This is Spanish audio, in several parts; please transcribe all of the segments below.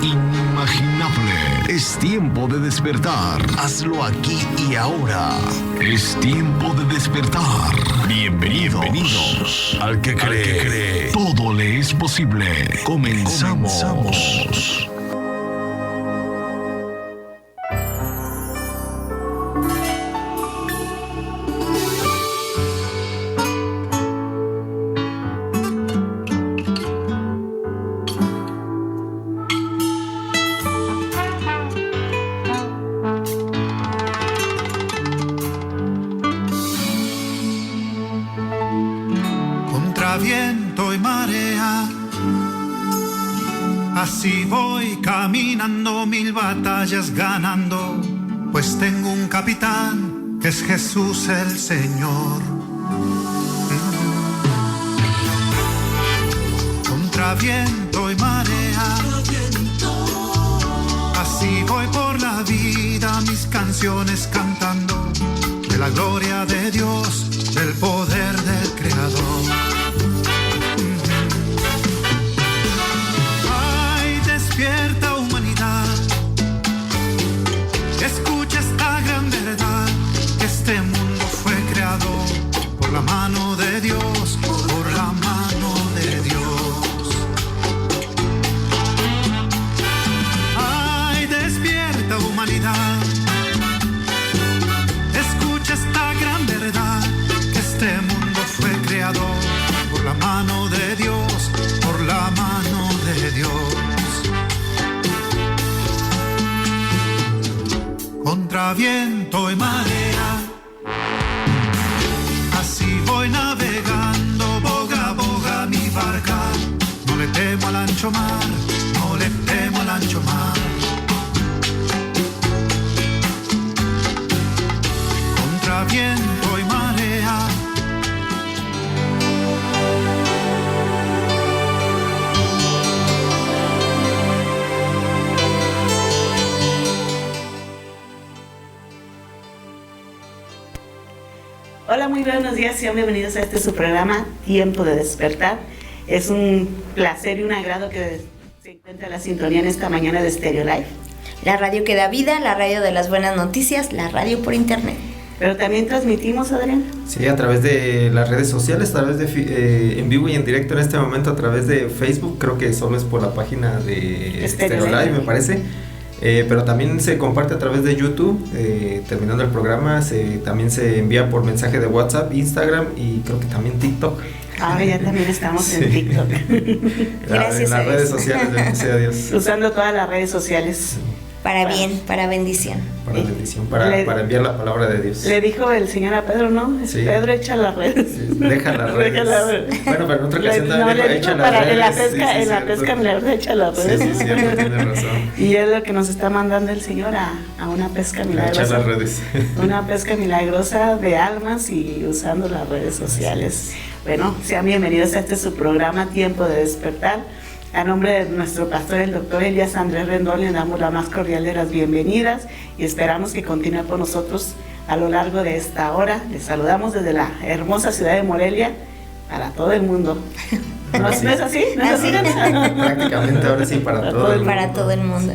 inimaginable. Es tiempo de despertar. Hazlo aquí y ahora. Es tiempo de despertar. Bienvenidos. Al que cree, todo le es posible. Comenzamos. Viento y marea, así voy caminando, 1000 batallas ganando, pues tengo un capitán que es Jesús el Señor. Contra viento y marea, así voy por la vida, mis canciones cantando de la gloria de Dios, del poder del Creador. Despierta humanidad, escucha esta gran verdad, que este mundo fue creado por la mano de Dios, por la mano de Dios. Ay, despierta humanidad, escucha esta gran verdad, que este mundo fue creado por la mano de Dios, por la mano de Dios. Contra viento y marea, así voy navegando, boga a boga mi barca. No le temo al ancho mar, no le temo al ancho mar. Contra viento y marea, hola, muy buenos días, sean bienvenidos a su programa Tiempo de Despertar. Es un placer y un agrado que se encuentre la sintonía en esta mañana de Stereo Live. La radio que da vida, la radio de las buenas noticias, la radio por internet. Pero también transmitimos, Adrián. Sí, a través de las redes sociales, a través de en vivo y en directo en este momento, a través de Facebook, creo que solo es por la página de Stereo Live, me parece. Pero también se comparte a través de YouTube, terminando el programa, también se envía por mensaje de WhatsApp, Instagram y creo que también TikTok. Ah, ya también estamos en TikTok. Gracias en las redes sociales, bendito sea Dios. Usando todas las redes sociales. Para bien, para bendición. Para bendición, para enviar la palabra de Dios. Le dijo el Señor a Pedro, ¿no? Sí. Pedro, echa las redes. Sí, deja las redes. Bueno, pero en otra ocasión también le echa dijo las redes. En la pesca milagrosa echa las redes. Sí, cierto, tiene razón. Y es lo que nos está mandando el Señor a una pesca milagrosa. Echar las redes. Una pesca milagrosa de almas y usando las redes sociales. Bueno, sean bienvenidos a su programa Tiempo de Despertar. A nombre de nuestro pastor, el doctor Elías Andrés Rendón, le damos la más cordial de las bienvenidas y esperamos que continúe con nosotros a lo largo de esta hora. Les saludamos desde la hermosa ciudad de Morelia para todo el mundo. ¿No es así? ¿No es así? Prácticamente ahora sí para todo el mundo. Para todo el mundo.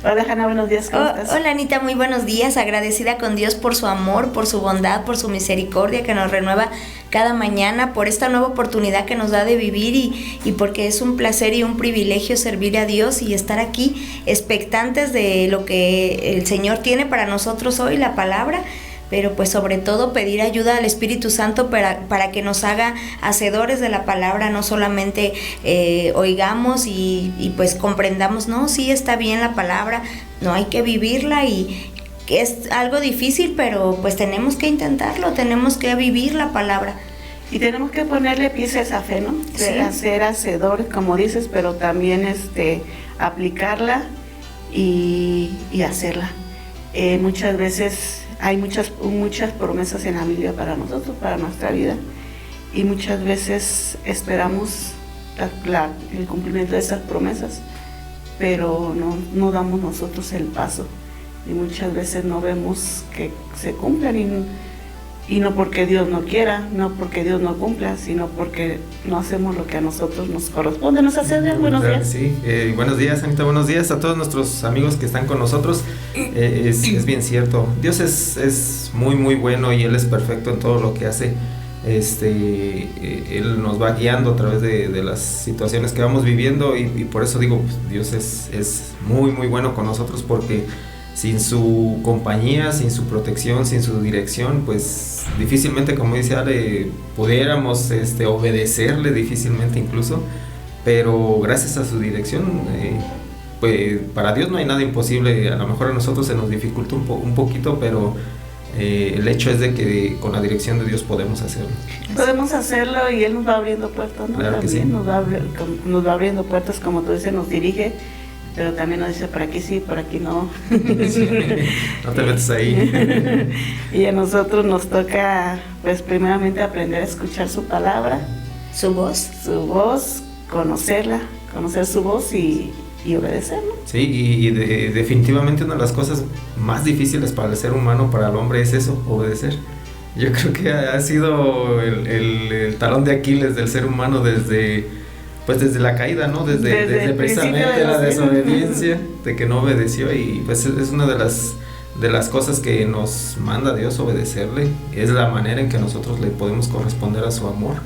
Hola, Hanna, buenos días, ¿cómo estás? Hola, Anita, muy buenos días, agradecida con Dios por su amor, por su bondad, por su misericordia que nos renueva cada mañana, por esta nueva oportunidad que nos da de vivir y porque es un placer y un privilegio servir a Dios y estar aquí expectantes de lo que el Señor tiene para nosotros hoy, la palabra. Pero pues sobre todo pedir ayuda al Espíritu Santo para que nos haga hacedores de la palabra, no solamente oigamos y pues comprendamos, no, sí está bien la palabra, no hay que vivirla y es algo difícil, pero pues tenemos que intentarlo, tenemos que vivir la palabra. Y tenemos que ponerle pies a esa fe, ¿no? Sí. Ser hacedor, como dices, pero también aplicarla y hacerla. Muchas veces hay muchas promesas en la Biblia para nosotros, para nuestra vida, y muchas veces esperamos el cumplimiento de esas promesas, pero no damos nosotros el paso, y muchas veces no vemos que se cumplan, y no porque Dios no quiera, no porque Dios no cumpla, sino porque no hacemos lo que a nosotros nos corresponde. ¿Nos hace bien? Buenos días. Sí, buenos días, Anita, buenos días a todos nuestros amigos que están con nosotros. Es bien cierto, Dios es muy muy bueno y Él es perfecto en todo lo que hace. Él nos va guiando a través de las situaciones que vamos viviendo y por eso digo, pues, Dios es muy muy bueno con nosotros, porque sin su compañía, sin su protección, sin su dirección, pues difícilmente, como dice Ale, pudiéramos obedecerle, difícilmente incluso, pero gracias a su dirección, pues para Dios no hay nada imposible. A lo mejor a nosotros se nos dificulta un poquito, pero el hecho es de que con la dirección de Dios podemos hacerlo. Podemos hacerlo y Él nos va abriendo puertas, ¿no? Claro que sí. Nos va abriendo puertas, como tú dices, nos dirige, pero también nos dice por aquí sí, por aquí no. Sí, no te metes ahí. Y a nosotros nos toca, pues primeramente aprender a escuchar su palabra, su voz, conocerla, conocer su voz y obedecerlo. Sí, y definitivamente una de las cosas más difíciles para el ser humano, para el hombre, es eso, obedecer. Yo creo que ha sido el talón de Aquiles del ser humano desde la caída, ¿no? Desde precisamente la desobediencia, de que no obedeció, y pues es una de las cosas que nos manda Dios, obedecerle. Es la manera en que nosotros le podemos corresponder a su amor,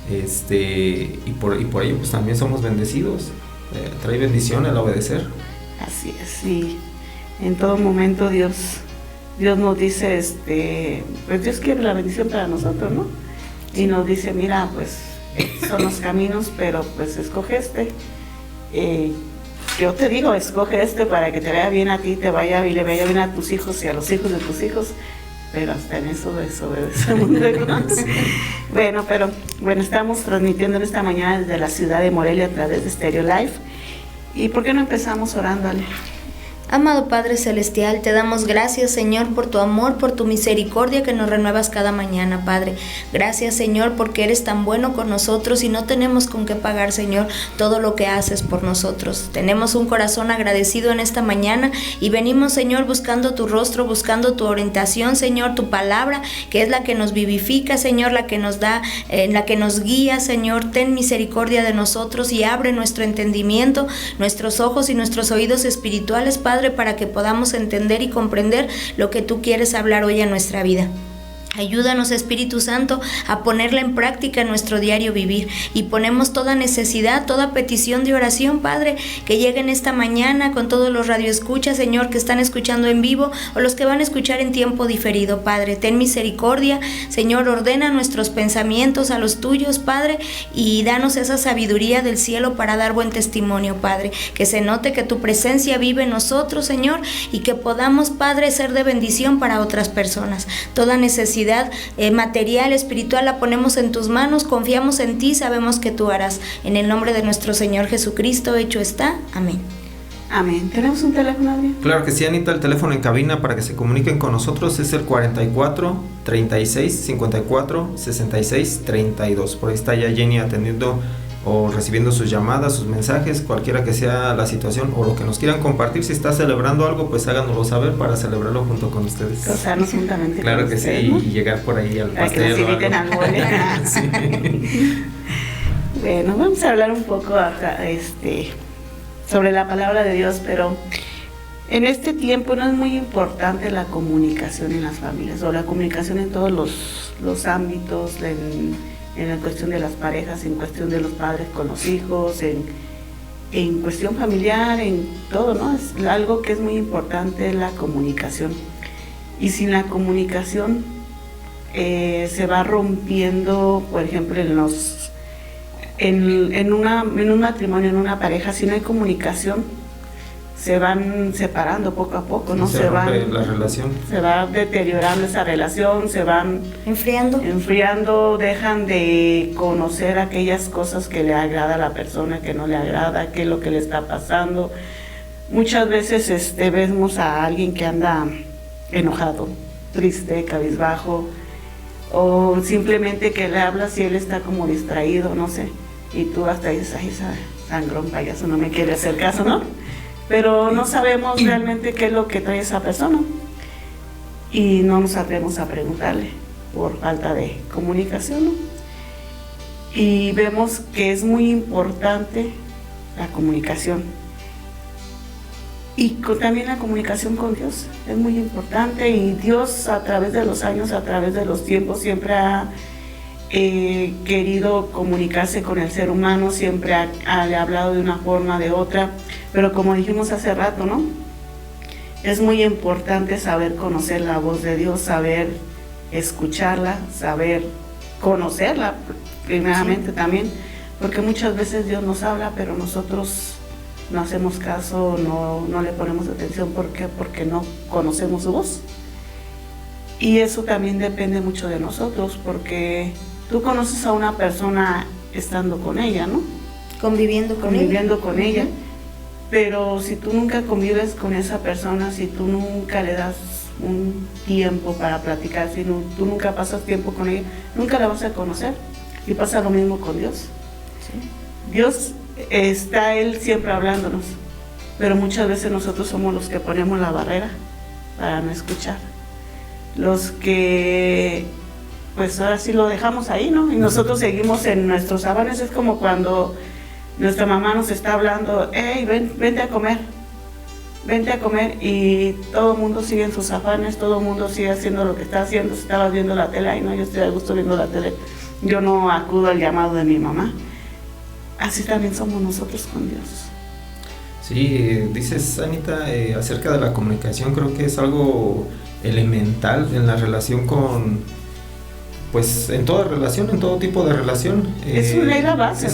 y por ello pues también somos bendecidos. Trae bendición el obedecer. Así es, y en todo momento Dios nos dice, pues Dios quiere la bendición para nosotros, ¿no? Y nos dice, mira, pues son los caminos, pero pues escoge yo te digo, escoge para que te vaya bien a ti, te vaya y le vaya bien a tus hijos y a los hijos de tus hijos, pero hasta en eso desobedecemos. Bueno, estamos transmitiendo en esta mañana desde la ciudad de Morelia a través de Stereo Live. ¿Y por qué no empezamos orándole? Amado Padre Celestial, te damos gracias, Señor, por tu amor, por tu misericordia que nos renuevas cada mañana, Padre. Gracias, Señor, porque eres tan bueno con nosotros y no tenemos con qué pagar, Señor, todo lo que haces por nosotros. Tenemos un corazón agradecido en esta mañana y venimos, Señor, buscando tu rostro, buscando tu orientación, Señor, tu palabra, que es la que nos vivifica, Señor, la que nos da, la que nos guía, Señor. Ten misericordia de nosotros y abre nuestro entendimiento, nuestros ojos y nuestros oídos espirituales, Padre, para que podamos entender y comprender lo que tú quieres hablar hoy a nuestra vida. Ayúdanos, Espíritu Santo, a ponerla en práctica en nuestro diario vivir, y ponemos toda necesidad, toda petición de oración, Padre, que lleguen esta mañana con todos los radioescuchas, Señor, que están escuchando en vivo o los que van a escuchar en tiempo diferido, Padre. Ten misericordia, Señor, ordena nuestros pensamientos a los tuyos, Padre, y danos esa sabiduría del cielo para dar buen testimonio, Padre, que se note que tu presencia vive en nosotros, Señor, y que podamos, Padre, ser de bendición para otras personas. Toda necesidad material, espiritual, la ponemos en tus manos, confiamos en ti, sabemos que tú harás. En el nombre de nuestro Señor Jesucristo, hecho está. Amén. Amén. ¿Tenemos un teléfono, Adrián? Claro que sí, Anita. El teléfono en cabina para que se comuniquen con nosotros es el 44 36 54 66 32. Por ahí está ya Jenny atendiendo o recibiendo sus llamadas, sus mensajes, cualquiera que sea la situación o lo que nos quieran compartir. Si está celebrando algo, pues háganoslo saber para celebrarlo junto con ustedes. Gozarnos juntamente. Claro que ustedes, sí, ¿no? y llegar por ahí al para pastel. Para que nos inviten al mole. Sí. Bueno, vamos a hablar un poco sobre la palabra de Dios, pero en este tiempo no es muy importante la comunicación en las familias, o la comunicación en todos los ámbitos, en la cuestión de las parejas, en cuestión de los padres con los hijos, en cuestión familiar, en todo, ¿no? Es algo que es muy importante, la comunicación. Y sin la comunicación se va rompiendo, por ejemplo, en un matrimonio, en una pareja, si no hay comunicación, se van separando poco a poco, ¿no? Se rompe la relación. Se va deteriorando esa relación, se van enfriando, dejan de conocer aquellas cosas que le agrada a la persona, que no le agrada, qué es lo que le está pasando. Muchas veces vemos a alguien que anda enojado, triste, cabizbajo, o simplemente que le hablas y él está como distraído, no sé, y tú hasta dices, ay, esa sangrón payaso no me quiere hacer caso, ¿no? Pero no sabemos realmente qué es lo que trae esa persona y no nos atrevemos a preguntarle. por falta de comunicación, ¿no? Y vemos que es muy importante la comunicación. Y también la comunicación con Dios es muy importante, y Dios a través de los años, a través de los tiempos, siempre ha querido comunicarse con el ser humano, siempre le ha hablado de una forma, de otra, pero como dijimos hace rato, ¿no? Es muy importante saber conocer la voz de Dios, saber escucharla, saber conocerla primeramente también, porque muchas veces Dios nos habla, pero nosotros no hacemos caso, no le ponemos atención. ¿Por qué? Porque no conocemos su voz. Y eso también depende mucho de nosotros, porque tú conoces a una persona estando con ella, ¿no? Conviviendo con ella. Pero si tú nunca convives con esa persona, si tú nunca le das un tiempo para platicar, si tú nunca pasas tiempo con ella, nunca la vas a conocer. Y pasa lo mismo con Dios. Sí. Dios está Él siempre hablándonos, pero muchas veces nosotros somos los que ponemos la barrera para no escuchar. Los que, pues ahora sí lo dejamos ahí, ¿no? Y nosotros seguimos en nuestros afanes. Es como cuando nuestra mamá nos está hablando, hey, vente a comer, y todo el mundo sigue en sus afanes, todo el mundo sigue haciendo lo que está haciendo. Si estabas viendo la tele, ay no, yo estoy a gusto viendo la tele, yo no acudo al llamado de mi mamá. Así también somos nosotros con Dios. Sí, dices, Anita, acerca de la comunicación, creo que es algo elemental en la relación con, pues en toda relación, en todo tipo de relación. Es una base, ¿no?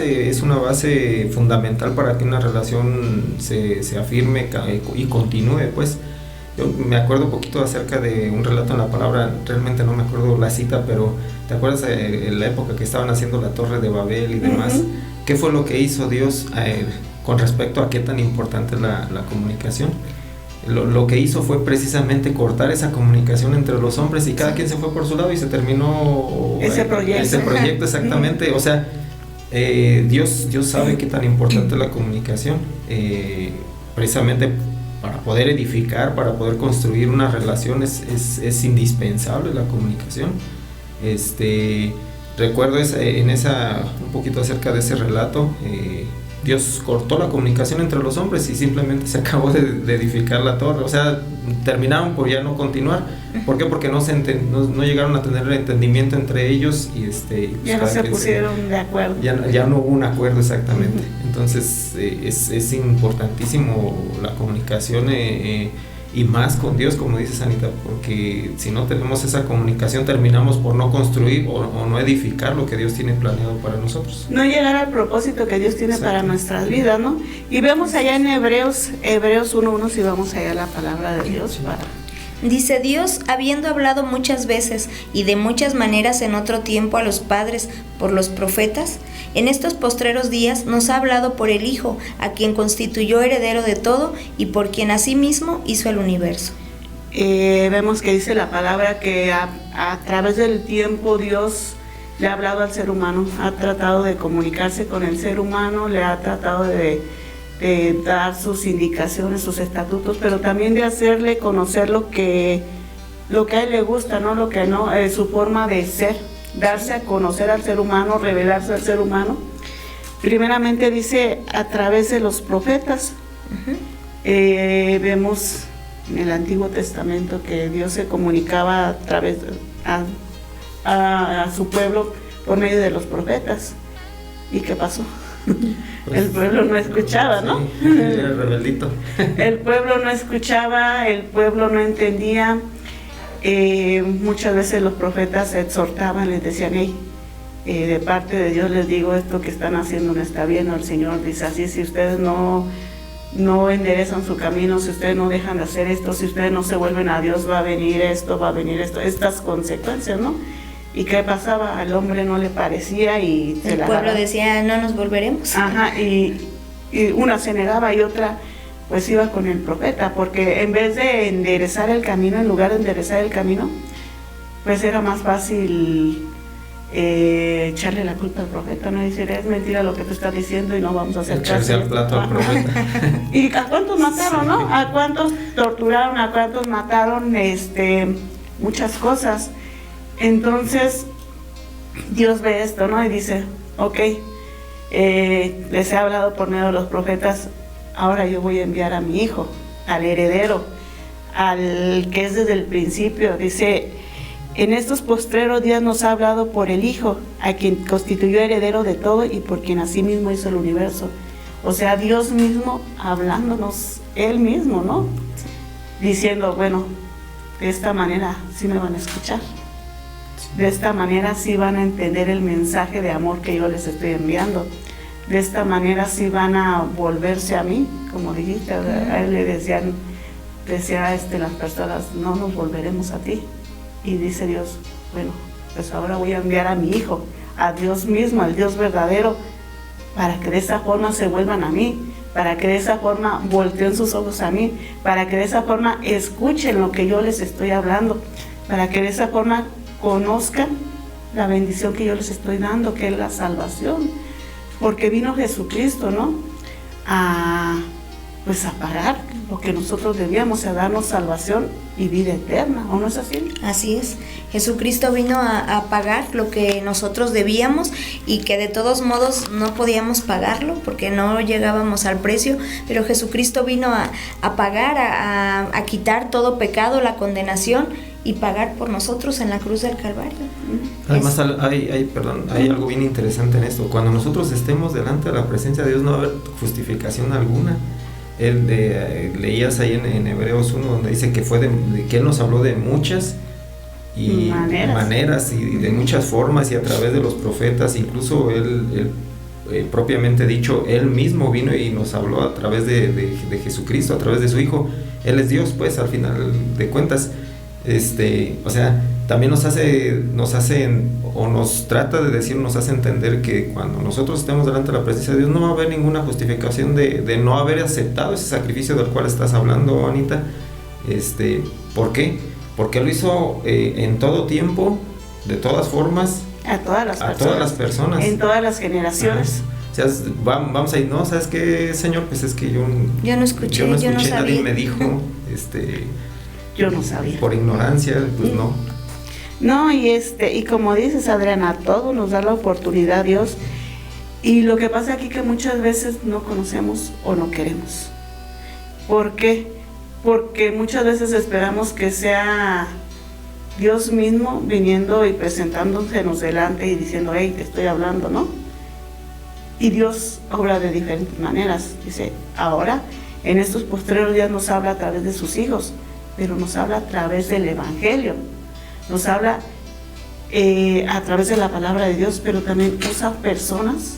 Es una base fundamental para que una relación se afirme y continúe, pues. Yo me acuerdo un poquito acerca de un relato en la palabra, realmente no me acuerdo la cita, pero ¿te acuerdas de la época que estaban haciendo la Torre de Babel y demás? Uh-huh. ¿Qué fue lo que hizo Dios con respecto a qué tan importante es la comunicación? Lo que hizo fue precisamente cortar esa comunicación entre los hombres, y cada quien se fue por su lado y se terminó ese proyecto exactamente. O sea, Dios sabe qué tan importante es la comunicación, precisamente para poder edificar, para poder construir una relación es indispensable la comunicación. Recuerdo un poquito acerca de ese relato. Dios cortó la comunicación entre los hombres y simplemente se acabó de edificar la torre. O sea, terminaron por ya no continuar. ¿Por qué? Porque no llegaron a tener el entendimiento entre ellos y ya no se pusieron de acuerdo. Ya no hubo un acuerdo exactamente. Entonces es importantísimo la comunicación y más con Dios, como dices, Anita, porque si no tenemos esa comunicación terminamos por no construir o no edificar lo que Dios tiene planeado para nosotros. No llegar al propósito que Dios tiene para nuestras vidas, ¿no? Y vemos allá en Hebreos 1:1, si vamos allá a la palabra de Dios para... Dice: Dios, habiendo hablado muchas veces y de muchas maneras en otro tiempo a los padres por los profetas, en estos postreros días nos ha hablado por el Hijo, a quien constituyó heredero de todo y por quien asimismo hizo el universo. Vemos que dice la palabra que a través del tiempo Dios le ha hablado al ser humano, ha tratado de comunicarse con el ser humano, le ha tratado de dar sus indicaciones, sus estatutos, pero también de hacerle conocer lo que a él le gusta, ¿no? Lo que no, su forma de ser, darse a conocer al ser humano, revelarse al ser humano. Primeramente dice a través de los profetas. Uh-huh. Vemos en el Antiguo Testamento que Dios se comunicaba a través a su pueblo por medio de los profetas. ¿Y qué pasó? Pues, el pueblo no escuchaba, ¿no? Sí, el rebeldito. El pueblo no escuchaba, el pueblo no entendía. Muchas veces los profetas exhortaban, les decían: hey, de parte de Dios les digo, esto que están haciendo no está bien. El Señor dice así: si ustedes no enderezan su camino, si ustedes no dejan de hacer esto, si ustedes no se vuelven a Dios, va a venir esto, estas consecuencias, ¿no? ¿Y qué pasaba? Al hombre no le parecía y el pueblo decía: no nos volveremos. Ajá, y una se negaba y otra pues iba con el profeta, porque en vez de enderezar el camino, en lugar de enderezar el camino, pues era más fácil echarle la culpa al profeta, no decir: es mentira lo que tú estás diciendo y no vamos a hacer caso. Echarse al plato al profeta. ¿Y a cuántos mataron, sí, no? ¿A cuántos torturaron? ¿A cuántos mataron? Muchas cosas. Entonces, Dios ve esto, ¿no? Y dice, ok, les he hablado por medio de los profetas, ahora yo voy a enviar a mi hijo, al heredero, al que es desde el principio. Dice, en estos postreros días nos ha hablado por el Hijo, a quien constituyó heredero de todo y por quien asimismo hizo el universo. O sea, Dios mismo hablándonos, Él mismo, ¿no? Diciendo, bueno, de esta manera sí me van a escuchar. De esta manera sí van a entender el mensaje de amor que yo les estoy enviando. De esta manera sí van a volverse a mí, como dijiste, a Él le decía las personas, no nos volveremos a ti. Y dice Dios, bueno, pues ahora voy a enviar a mi Hijo, a Dios mismo, al Dios verdadero, para que de esa forma se vuelvan a mí, para que de esa forma volteen sus ojos a mí, para que de esa forma escuchen lo que yo les estoy hablando, para que de esa forma conozcan la bendición que yo les estoy dando, que es la salvación. Porque vino Jesucristo, ¿no? A pagar lo que nosotros debíamos, a darnos salvación y vida eterna, ¿o no es así? Así es, Jesucristo vino a pagar lo que nosotros debíamos y que de todos modos no podíamos pagarlo porque no llegábamos al precio, pero Jesucristo vino a pagar, a quitar todo pecado, la condenación y pagar por nosotros en la cruz del Calvario. Además hay algo bien interesante en esto. Cuando nosotros estemos delante de la presencia de Dios no va a haber justificación alguna. Leías ahí en Hebreos 1 donde dice que que Él nos habló de muchas maneras y de muchas formas y a través de los profetas, incluso Él propiamente dicho, Él mismo vino y nos habló a través de Jesucristo, a través de su Hijo. Él es Dios, pues, al final de cuentas. O sea, también nos hace o nos trata de decir, nos hace entender que cuando nosotros estemos delante de la presencia de Dios no va a haber ninguna justificación de no haber aceptado ese sacrificio del cual estás hablando, Anita. ¿Por qué? Porque lo hizo en todo tiempo, de todas formas, a todas las personas, en todas las generaciones. Ajá. O sea, vamos a ir, no, ¿sabes qué, Señor? Pues es que yo no escuché, nadie me dijo, yo no sabía. Por ignorancia, pues no. No, y como dices, Adriana, a todos nos da la oportunidad Dios. Y lo que pasa aquí que muchas veces no conocemos o no queremos. ¿Por qué? Porque muchas veces esperamos que sea Dios mismo viniendo y presentándosenos delante y diciendo, hey, te estoy hablando, ¿no? Y Dios obra de diferentes maneras. Dice, ahora, en estos postreros días nos habla a través de sus hijos, pero nos habla a través del Evangelio, nos habla a través de la palabra de Dios, pero también usa personas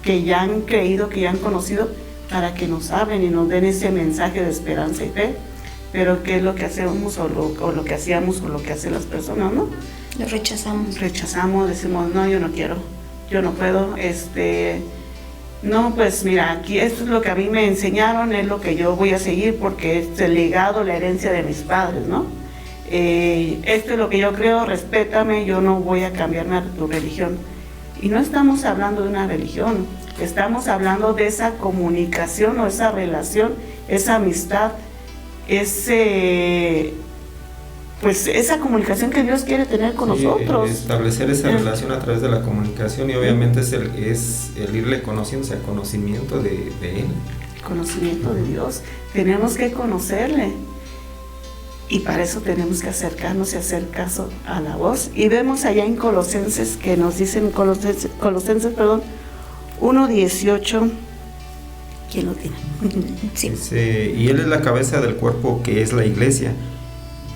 que ya han creído, que ya han conocido, para que nos hablen y nos den ese mensaje de esperanza y fe. Pero ¿qué es lo que hacemos o lo que hacíamos o lo que hacen las personas, no? Lo rechazamos, decimos, no, yo no quiero, yo no puedo, no, pues mira, aquí esto es lo que a mí me enseñaron, es lo que yo voy a seguir porque es el legado, la herencia de mis padres, ¿no? Esto es lo que yo creo, respétame, yo no voy a cambiarme a tu religión. Y no estamos hablando de una religión, estamos hablando de esa comunicación o esa relación, esa amistad, esa comunicación que Dios quiere tener con nosotros. Establecer esa relación a través de la comunicación y obviamente es el irle conociendo, o sea, el conocimiento de Él. El conocimiento de Dios. Tenemos que conocerle. Y para eso tenemos que acercarnos y hacer caso a la voz. Y vemos allá en Colosenses, que nos dicen, Colosenses 1:18. ¿Quién lo tiene? Sí. Y Él es la cabeza del cuerpo que es la iglesia,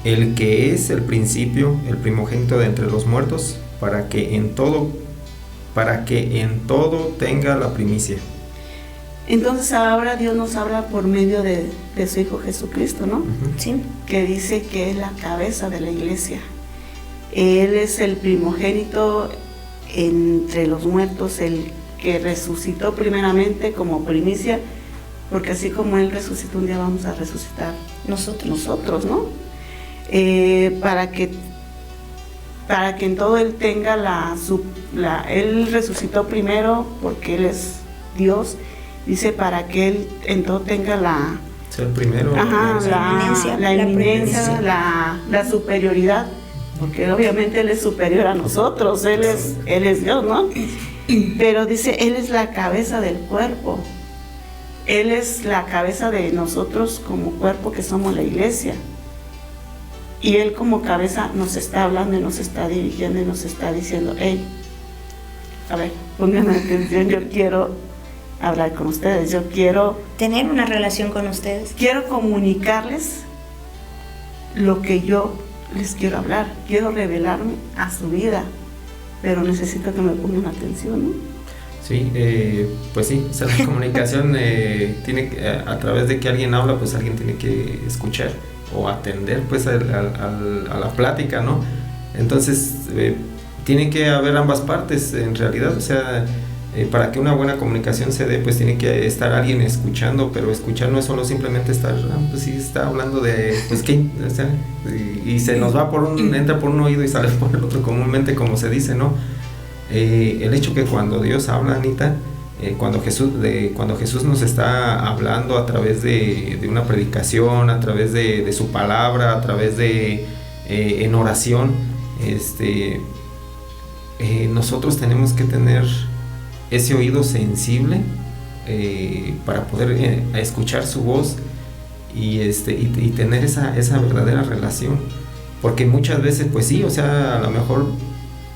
el que es el principio, el primogénito de entre los muertos, para que en todo tenga la primicia. Entonces ahora Dios nos habla por medio de su Hijo Jesucristo, ¿no? Sí. Que dice que es la cabeza de la iglesia. Él es el primogénito entre los muertos, el que resucitó primeramente como primicia, porque así como Él resucitó un día vamos a resucitar nosotros, ¿no? Para que en todo Él tenga Él resucitó primero porque Él es Dios. Dice para que Él en todo tenga sea el primero, la eminencia, la superioridad, porque obviamente Él es superior a nosotros, Él es Dios, ¿no? Pero dice, Él es la cabeza del cuerpo, Él es la cabeza de nosotros como cuerpo que somos la iglesia. Y Él como cabeza nos está hablando y nos está dirigiendo y nos está diciendo, hey, a ver, pongan atención, yo quiero hablar con ustedes, yo quiero tener una relación con ustedes. Quiero comunicarles lo que yo les quiero hablar, quiero revelarme a su vida, pero necesito que me pongan atención, ¿no? Sí, pues sí, o sea, la comunicación tiene a través de que alguien habla, pues alguien tiene que escuchar o atender pues a la plática, ¿no? Entonces tiene que haber ambas partes en realidad, o sea, para que una buena comunicación se dé, pues tiene que estar alguien escuchando, pero escuchar no es solo simplemente estar, pues sí, está hablando de, pues qué, o sea, y se nos va entra por un oído y sale por el otro, comúnmente como se dice, ¿no? El hecho que cuando Dios habla, Anita, cuando Jesús nos está hablando a través de una predicación, a través de su palabra, a través de en oración, nosotros tenemos que tener ese oído sensible para poder escuchar su voz y tener esa verdadera relación, porque muchas veces pues sí, o sea, a lo mejor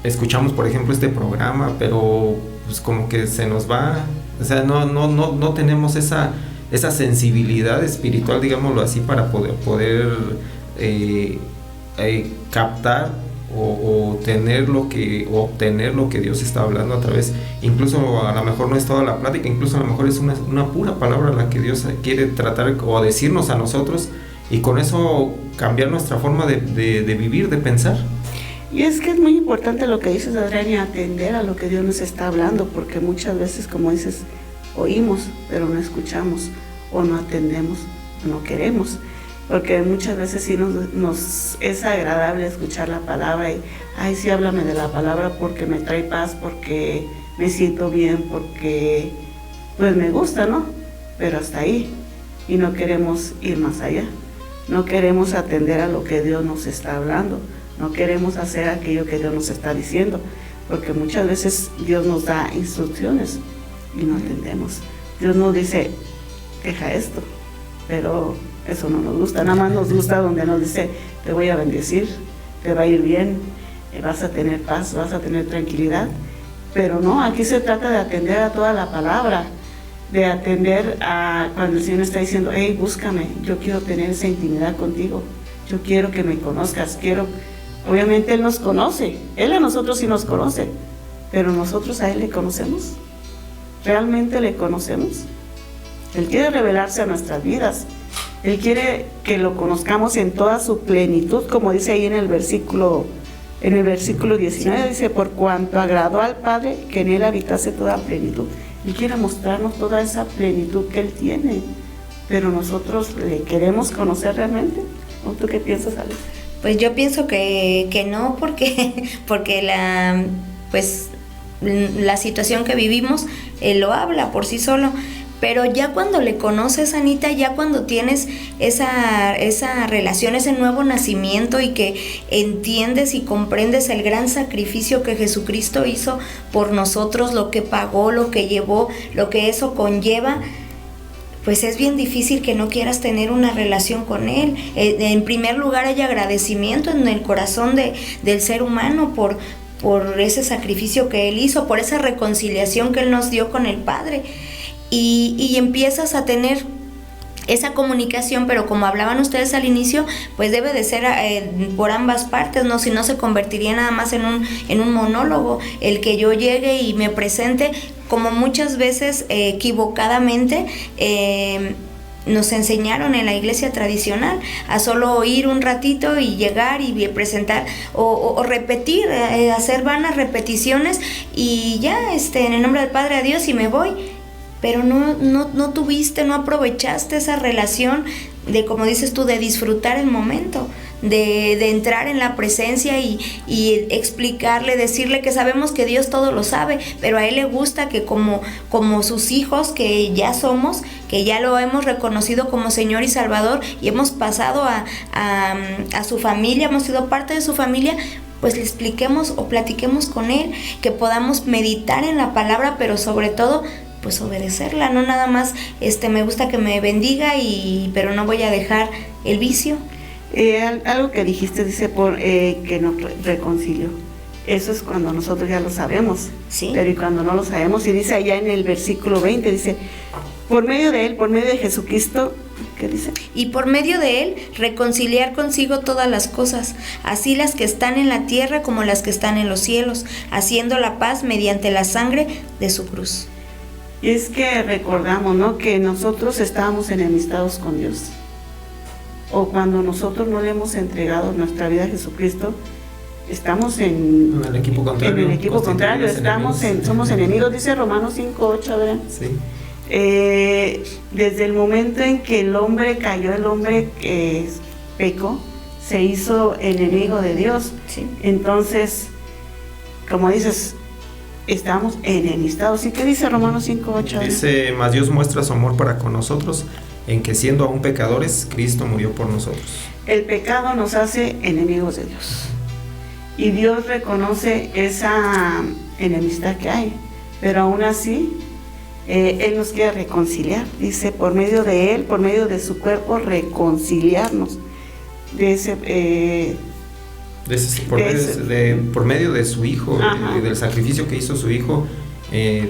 escuchamos por ejemplo este programa, pero pues como que se nos va, o sea, no tenemos esa sensibilidad espiritual, digámoslo así, para poder captar o obtener lo que Dios está hablando a través, incluso a lo mejor no es toda la plática, incluso a lo mejor es una pura palabra la que Dios quiere tratar o decirnos a nosotros, y con eso cambiar nuestra forma de vivir, de pensar. Y es que es muy importante lo que dices, Adrián, y atender a lo que Dios nos está hablando, porque muchas veces, como dices, oímos, pero no escuchamos, o no atendemos, o no queremos. Porque muchas veces sí nos es agradable escuchar la palabra y, ay, sí, háblame de la palabra porque me trae paz, porque me siento bien, porque pues me gusta, ¿no? Pero hasta ahí. Y no queremos ir más allá. No queremos atender a lo que Dios nos está hablando. No queremos hacer aquello que Dios nos está diciendo. Porque muchas veces Dios nos da instrucciones y no atendemos. Dios nos dice, deja esto, pero eso no nos gusta, nada más nos gusta donde nos dice, te voy a bendecir, te va a ir bien, vas a tener paz, vas a tener tranquilidad, pero no, aquí se trata de atender a toda la palabra, de atender a cuando el Señor está diciendo, hey, búscame, yo quiero tener esa intimidad contigo, yo quiero que me conozcas, obviamente Él nos conoce, Él a nosotros sí nos conoce, pero nosotros a Él le conocemos, ¿realmente le conocemos? Él quiere revelarse a nuestras vidas. Él quiere que lo conozcamos en toda su plenitud, como dice ahí en el versículo 19, dice, por cuanto agradó al Padre que en Él habitase toda plenitud. Él quiere mostrarnos toda esa plenitud que Él tiene, pero nosotros le queremos conocer realmente. ¿O tú qué piensas, Ale? Pues yo pienso que no, porque la situación que vivimos lo habla por sí solo. Pero ya cuando le conoces, Anita, ya cuando tienes esa relación, ese nuevo nacimiento y que entiendes y comprendes el gran sacrificio que Jesucristo hizo por nosotros, lo que pagó, lo que llevó, lo que eso conlleva, pues es bien difícil que no quieras tener una relación con Él. En primer lugar hay agradecimiento en el corazón del ser humano por ese sacrificio que Él hizo, por esa reconciliación que Él nos dio con el Padre. Y empiezas a tener esa comunicación, pero como hablaban ustedes al inicio, pues debe de ser por ambas partes, ¿no? Si no se convertiría nada más en un monólogo, el que yo llegue y me presente, como muchas veces equivocadamente nos enseñaron en la iglesia tradicional, a solo oír un ratito y llegar y presentar o repetir, hacer vanas repeticiones y ya, en el nombre del Padre, adiós y me voy. pero no tuviste, no aprovechaste esa relación de, como dices tú, de disfrutar el momento, de entrar en la presencia y explicarle, decirle que sabemos que Dios todo lo sabe, pero a Él le gusta que como sus hijos que ya somos, que ya lo hemos reconocido como Señor y Salvador y hemos pasado a su familia, hemos sido parte de su familia, pues le expliquemos o platiquemos con Él, que podamos meditar en la palabra, pero sobre todo pues obedecerla, no nada más me gusta que me bendiga pero no voy a dejar el vicio. Algo que dijiste, dice que nos reconcilió. Eso es cuando nosotros ya lo sabemos, ¿sí? Pero y cuando no lo sabemos, y dice allá en el versículo 20, dice, por medio de Él, por medio de Jesucristo, ¿qué dice? Y por medio de Él reconciliar consigo todas las cosas, así las que están en la tierra como las que están en los cielos, haciendo la paz mediante la sangre de su cruz. Y es que recordamos, ¿no?, que nosotros estábamos enemistados con Dios. O cuando nosotros no le hemos entregado nuestra vida a Jesucristo, estamos en el equipo contrario. En el equipo contrario, somos enemigos, dice Romanos 5:8, ¿verdad? Sí. Desde el momento en que el hombre cayó, el hombre pecó, se hizo enemigo de Dios. Sí. Entonces, como dices, estamos enemistados. ¿Y qué dice Romanos 5:8? Dice, mas Dios muestra su amor para con nosotros, en que siendo aún pecadores, Cristo murió por nosotros. El pecado nos hace enemigos de Dios. Y Dios reconoce esa enemistad que hay. Pero aún así, Él nos quiere reconciliar. Dice, por medio de Él, por medio de su cuerpo, reconciliarnos. Por medio de su Hijo, del sacrificio que hizo su Hijo,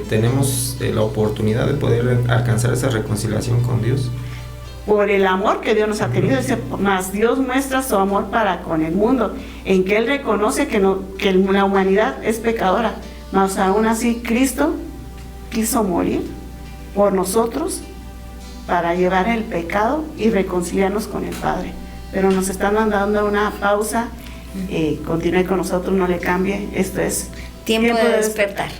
tenemos la oportunidad de poder alcanzar esa reconciliación con Dios. Por el amor que Dios nos ha tenido, dice, más Dios muestra su amor para con el mundo, en que Él reconoce que la humanidad es pecadora, mas aún así Cristo quiso morir por nosotros para llevar el pecado y reconciliarnos con el Padre. Pero nos están dando una pausa. Continúe con nosotros, no le cambie. Esto es Tiempo de Despertar.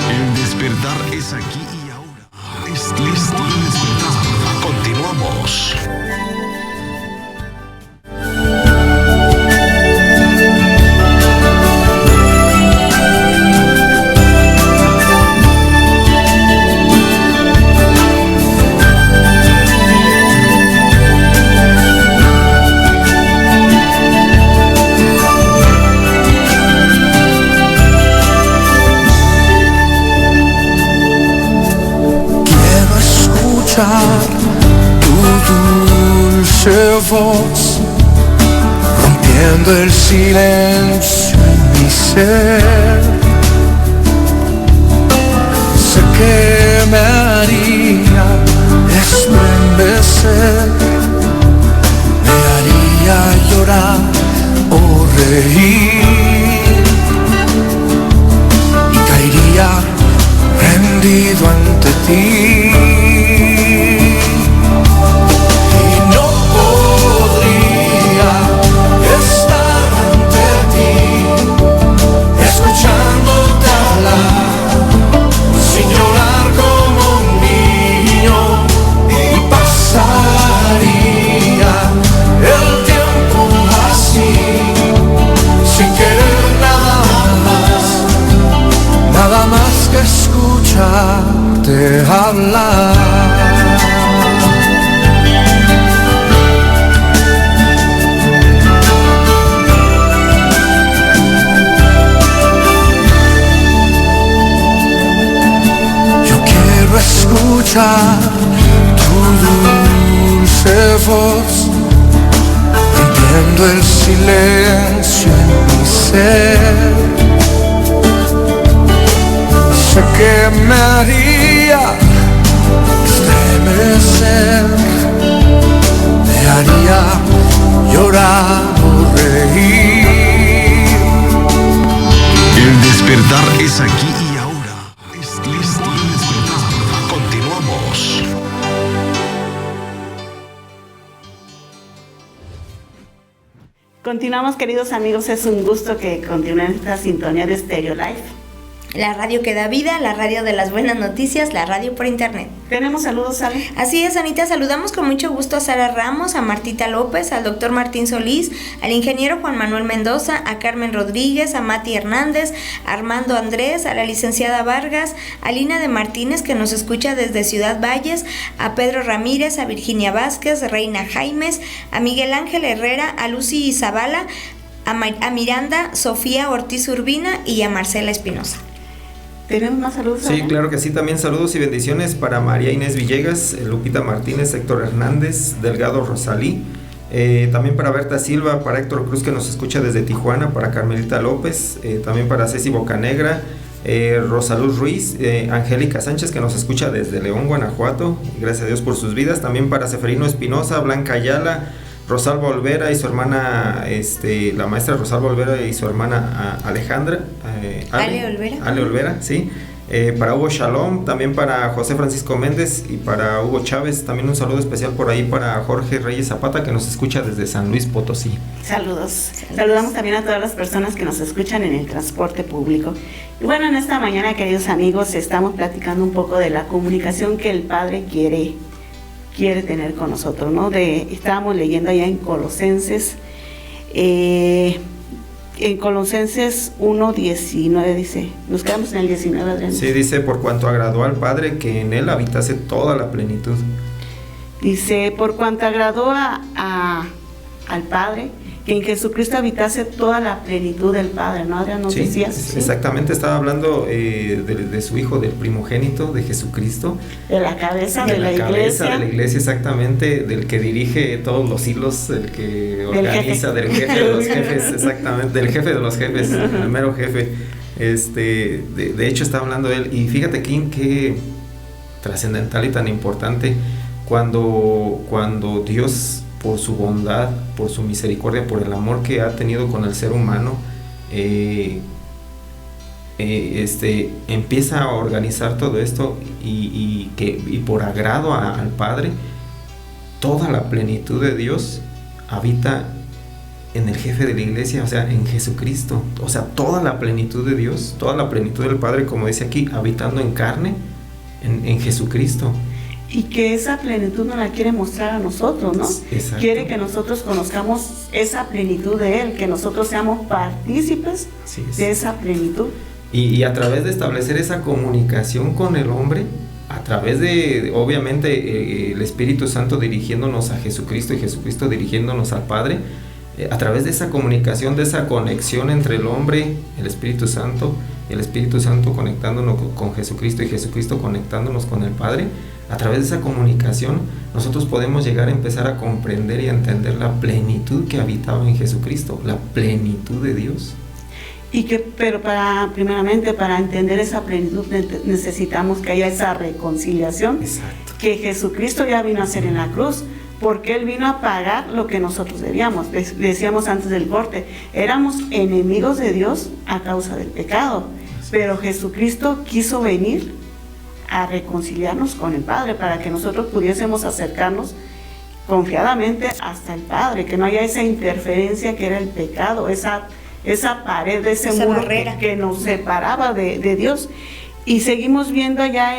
El despertar es aquí y ahora. Es tiempo de despertar. Continuamos. Tu dulce voz, rompiendo el silencio en mi ser. Sé que me haría estremecer, me haría llorar o reír, y caería rendido ante ti. Escucharte hablar. Yo quiero escuchar tu dulce voz, rompiendo el silencio en mi ser. Sé que me haría estremecer, me haría llorar o reír. El despertar es aquí y ahora. Es tiempo de despertar. Continuamos. Continuamos, queridos amigos, es un gusto que continúen esta sintonía de Stereo Life. La radio que da vida, la radio de las buenas noticias, la radio por internet. ¿Tenemos saludos, Sara? Así es, Anita, saludamos con mucho gusto a Sara Ramos, a Martita López, al doctor Martín Solís, al ingeniero Juan Manuel Mendoza, a Carmen Rodríguez, a Mati Hernández, a Armando Andrés, a la licenciada Vargas, a Lina de Martínez, que nos escucha desde Ciudad Valles, a Pedro Ramírez, a Virginia Vázquez, Reina Jaimes, a Miguel Ángel Herrera, a Lucy Zavala, a Miranda, Sofía Ortiz Urbina y a Marcela Espinosa. ¿Tenemos más saludos? Sí, claro que sí, también saludos y bendiciones para María Inés Villegas, Lupita Martínez, Héctor Hernández, Delgado Rosalí, también para Berta Silva, para Héctor Cruz que nos escucha desde Tijuana, para Carmelita López, también para Ceci Bocanegra, Rosaluz Ruiz, Angélica Sánchez que nos escucha desde León, Guanajuato, gracias a Dios por sus vidas, también para Seferino Espinosa, Blanca Ayala, Rosalba Olvera y su hermana, la maestra Rosalba Olvera y su hermana Alejandra, Ale Olvera, sí. Para Hugo Shalom, también para José Francisco Méndez y para Hugo Chávez, también un saludo especial por ahí para Jorge Reyes Zapata que nos escucha desde San Luis Potosí. Saludos. Saludamos también a todas las personas que nos escuchan en el transporte público. Y bueno, en esta mañana, queridos amigos, estamos platicando un poco de la comunicación que el Padre quiere tener con nosotros, ¿no? Estábamos leyendo allá en Colosenses, en Colosenses 1:19 dice, nos quedamos en el 19, Adrián. Sí, dice, por cuanto agradó al Padre que en él habitase toda la plenitud. Dice, por cuanto agradó al Padre que en Jesucristo habitase toda la plenitud del Padre, ¿no, Adrián? ¿Nos decías? Sí, exactamente, estaba hablando de su Hijo, del primogénito de Jesucristo. De la cabeza de la iglesia. De la iglesia, exactamente, del que dirige todos los hilos, del que organiza, del jefe de los jefes, exactamente, del jefe de los jefes, el mero jefe. De hecho, estaba hablando de él, y fíjate qué trascendental y tan importante cuando Dios, por su bondad, por su misericordia, por el amor que ha tenido con el ser humano, empieza a organizar todo esto y por agrado al Padre, toda la plenitud de Dios habita en el jefe de la iglesia, o sea, en Jesucristo. O sea, toda la plenitud de Dios, toda la plenitud del Padre, como dice aquí, habitando en carne, en Jesucristo. Y que esa plenitud nos la quiere mostrar a nosotros, ¿no? Exacto. Quiere que nosotros conozcamos esa plenitud de Él, que nosotros seamos partícipes de esa plenitud. Y a través de establecer esa comunicación con el hombre, a través de, obviamente, el Espíritu Santo dirigiéndonos a Jesucristo y Jesucristo dirigiéndonos al Padre, a través de esa comunicación, de esa conexión entre el hombre, el Espíritu Santo conectándonos con Jesucristo y Jesucristo conectándonos con el Padre, a través de esa comunicación nosotros podemos llegar a empezar a comprender y a entender la plenitud que habitaba en Jesucristo, la plenitud de Dios. Pero primeramente para entender esa plenitud necesitamos que haya esa reconciliación. Exacto. Que Jesucristo ya vino a hacer en la cruz, porque Él vino a pagar lo que nosotros debíamos. Decíamos antes del corte, éramos enemigos de Dios a causa del pecado, pero Jesucristo quiso venir a reconciliarnos con el Padre para que nosotros pudiésemos acercarnos confiadamente hasta el Padre, que no haya esa interferencia que era el pecado, esa pared, ese muro que nos separaba de Dios. Y seguimos viendo allá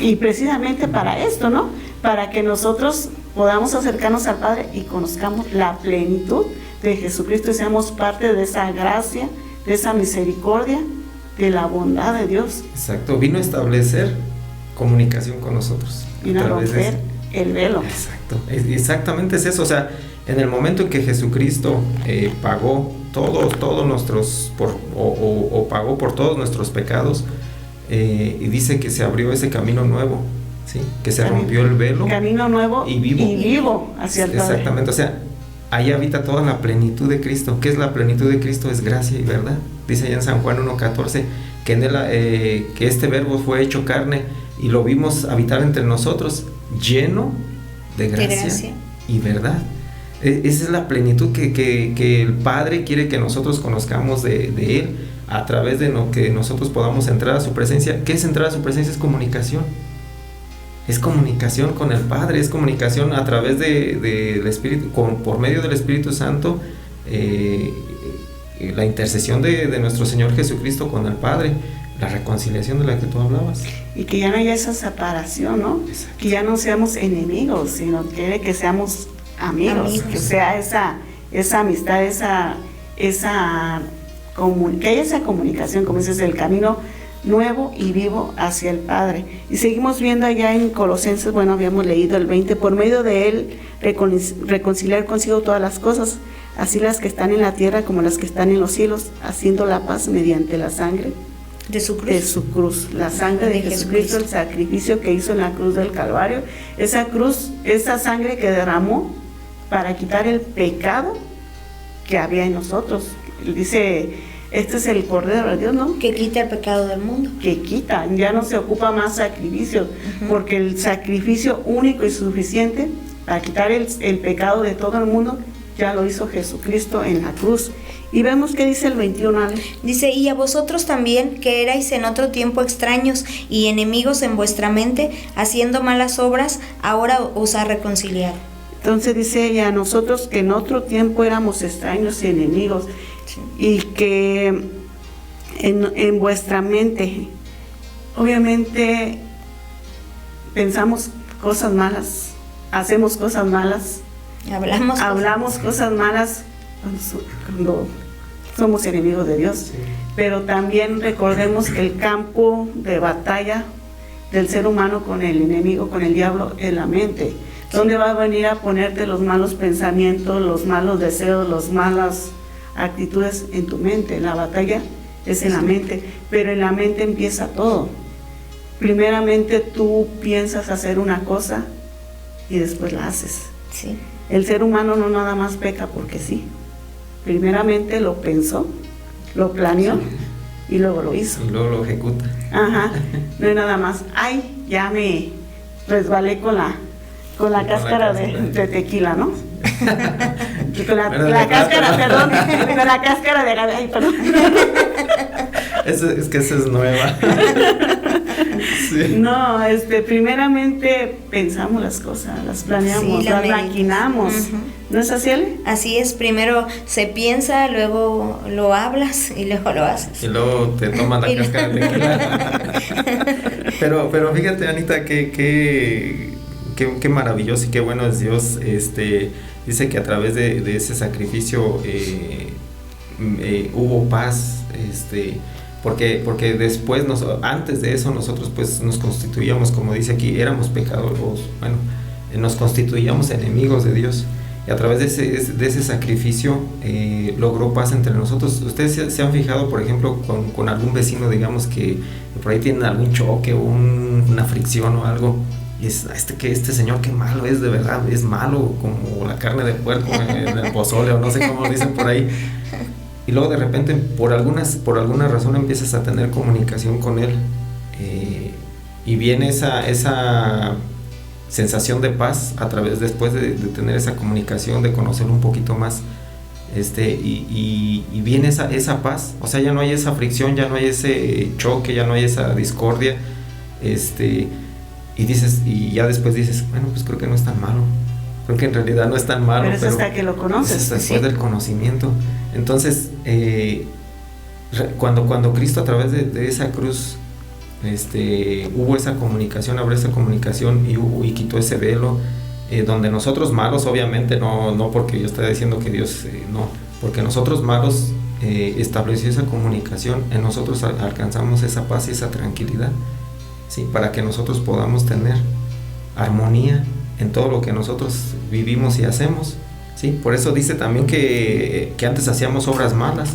y precisamente para esto, ¿no? Para que nosotros podamos acercarnos al Padre y conozcamos la plenitud de Jesucristo y seamos parte de esa gracia, de esa misericordia, de la bondad de Dios. Exacto, vino a establecer comunicación con nosotros. Vino a romper el velo. Exacto, exactamente es eso. O sea, en el momento en que Jesucristo pagó todos nuestros, pagó por todos nuestros pecados, y dice que se abrió ese camino nuevo, ¿sí? Que se rompió el velo. Camino nuevo y vivo hacia el Padre. Exactamente, o sea, ahí habita toda la plenitud de Cristo. ¿Qué es la plenitud de Cristo? Es gracia y verdad. Dice allá en San Juan 1:14 que en él, que este verbo fue hecho carne y lo vimos habitar entre nosotros, lleno de gracia y verdad. Esa es la plenitud que el Padre quiere que nosotros conozcamos de Él, a través de lo que nosotros podamos entrar a su presencia. ¿Qué es entrar a su presencia? Es comunicación. Es comunicación con el Padre, es comunicación a través del Espíritu, por medio del Espíritu Santo, la intercesión de nuestro Señor Jesucristo con el Padre, la reconciliación de la que tú hablabas. Y que ya no haya esa separación, ¿no? Exacto. Que ya no seamos enemigos, sino quiere que seamos amigos, que sea esa amistad, que haya esa comunicación, como dices, el camino nuevo y vivo hacia el Padre. Y seguimos viendo allá en Colosenses, bueno, habíamos leído el 20, por medio de él reconciliar consigo todas las cosas, así las que están en la tierra como las que están en los cielos, haciendo la paz mediante la sangre de su cruz. De su cruz, la sangre de Jesucristo, el sacrificio que hizo en la cruz del Calvario, esa cruz, esa sangre que derramó para quitar el pecado que había en nosotros. Dice, este es el Cordero de Dios, ¿no? Que quita el pecado del mundo. Que quita, ya no se ocupa más sacrificio, porque el sacrificio único y suficiente para quitar el pecado de todo el mundo ya lo hizo Jesucristo en la cruz. Y vemos que dice el 21, Ale. Dice, y a vosotros también, que erais en otro tiempo extraños y enemigos en vuestra mente, haciendo malas obras, ahora os ha reconciliado. Entonces dice, y a nosotros que en otro tiempo éramos extraños y enemigos, sí, y que en vuestra mente, obviamente, pensamos cosas malas, hacemos cosas malas, hablamos cosas malas cuando somos enemigos de Dios. Sí. Pero también recordemos que el campo de batalla del ser humano con el enemigo, con el diablo, es la mente. Sí. ¿Dónde va a venir a ponerte los malos pensamientos, los malos deseos, las malas actitudes en tu mente? La batalla es en la mente, pero en la mente empieza todo. Primeramente tú piensas hacer una cosa y después la haces. Sí. El ser humano no nada más peca porque sí. Primeramente lo pensó, lo planeó, sí, y luego lo hizo. Y luego lo ejecuta. Ajá, no es nada más, ay, ya me resbalé con la cáscara de tequila, ¿no? Con la cáscara, perdón, con la cáscara de agave, ay, perdón. Es que esa es nueva. Sí. No, primeramente pensamos las cosas, las planeamos, sí, las maquinamos. ¿No es así, Ale? Así es, primero se piensa, luego lo hablas y luego lo haces. Y luego te tomas la cáscara de tequila. Pero fíjate, Anita, qué maravilloso y qué bueno es Dios. Dice que a través de ese sacrificio hubo paz, porque después, antes de eso, nosotros pues nos constituíamos, como dice aquí, éramos pecadores, bueno, nos constituíamos enemigos de Dios. Y a través de ese sacrificio logró paz entre nosotros. Ustedes se han fijado, por ejemplo, con algún vecino, digamos, que por ahí tienen algún choque o una fricción o algo, y es este señor qué malo es, de verdad, es malo como la carne de puerco en el pozole, o no sé cómo lo dicen por ahí. Y luego de repente por alguna razón empiezas a tener comunicación con él, y viene esa sensación de paz a través, después de tener esa comunicación, de conocerlo un poquito más, y viene esa paz. O sea, ya no hay esa fricción, ya no hay ese choque, ya no hay esa discordia, y ya después dices, bueno, pues creo que no es tan malo, creo que en realidad no es tan malo, pero es hasta que lo conoces, es después del conocimiento. Entonces, cuando Cristo a través de esa cruz hubo esa comunicación, abrió esa comunicación y quitó ese velo, donde nosotros malos, obviamente no porque yo estoy diciendo que Dios no, porque nosotros malos estableció esa comunicación, en nosotros alcanzamos esa paz y esa tranquilidad, ¿sí? Para que nosotros podamos tener armonía en todo lo que nosotros vivimos y hacemos, ¿sí? Por eso dice también que antes hacíamos obras malas,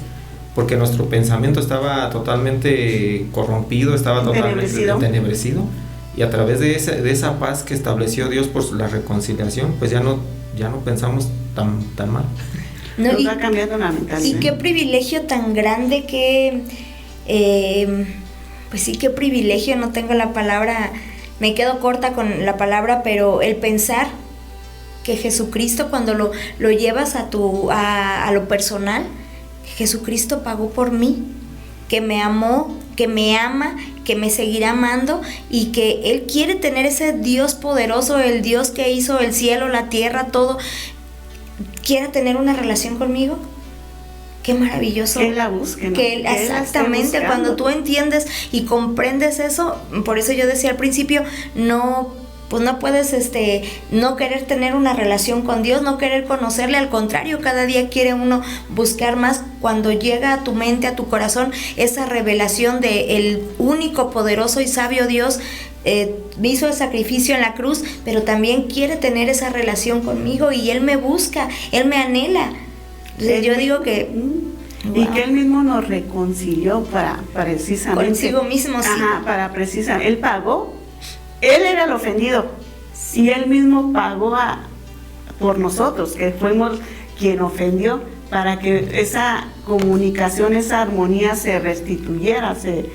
porque nuestro pensamiento estaba totalmente corrompido, estaba totalmente entenebrecido, y a través de esa paz que estableció Dios por la reconciliación, pues ya no pensamos tan mal. No, nos va cambiando la mentalidad. Y qué privilegio tan grande que, pues sí, qué privilegio, no tengo la palabra, me quedo corta con la palabra, pero el pensar que Jesucristo, cuando lo llevas a lo personal, Jesucristo pagó por mí, que me amó, que me ama, que me seguirá amando, y que Él quiere tener ese Dios poderoso, el Dios que hizo el cielo, la tierra, todo, quiera tener una relación conmigo. Qué maravilloso. Que Él la busque, ¿no? Que exactamente, cuando tú entiendes y comprendes eso, por eso yo decía al principio, no puedes no querer tener una relación con Dios, no querer conocerle, al contrario, cada día quiere uno buscar más. Cuando llega a tu mente, a tu corazón, esa revelación de el único, poderoso y sabio Dios, hizo el sacrificio en la cruz, pero también quiere tener esa relación conmigo, y Él me busca, Él me anhela. Yo digo que... Y que Él mismo nos reconcilió para precisamente... Consigo mismo, sí. Ajá, para precisamente... Él pagó, Él era el ofendido, y Él mismo pagó por nosotros, que fuimos quien ofendió, para que esa comunicación, esa armonía se restituyera, se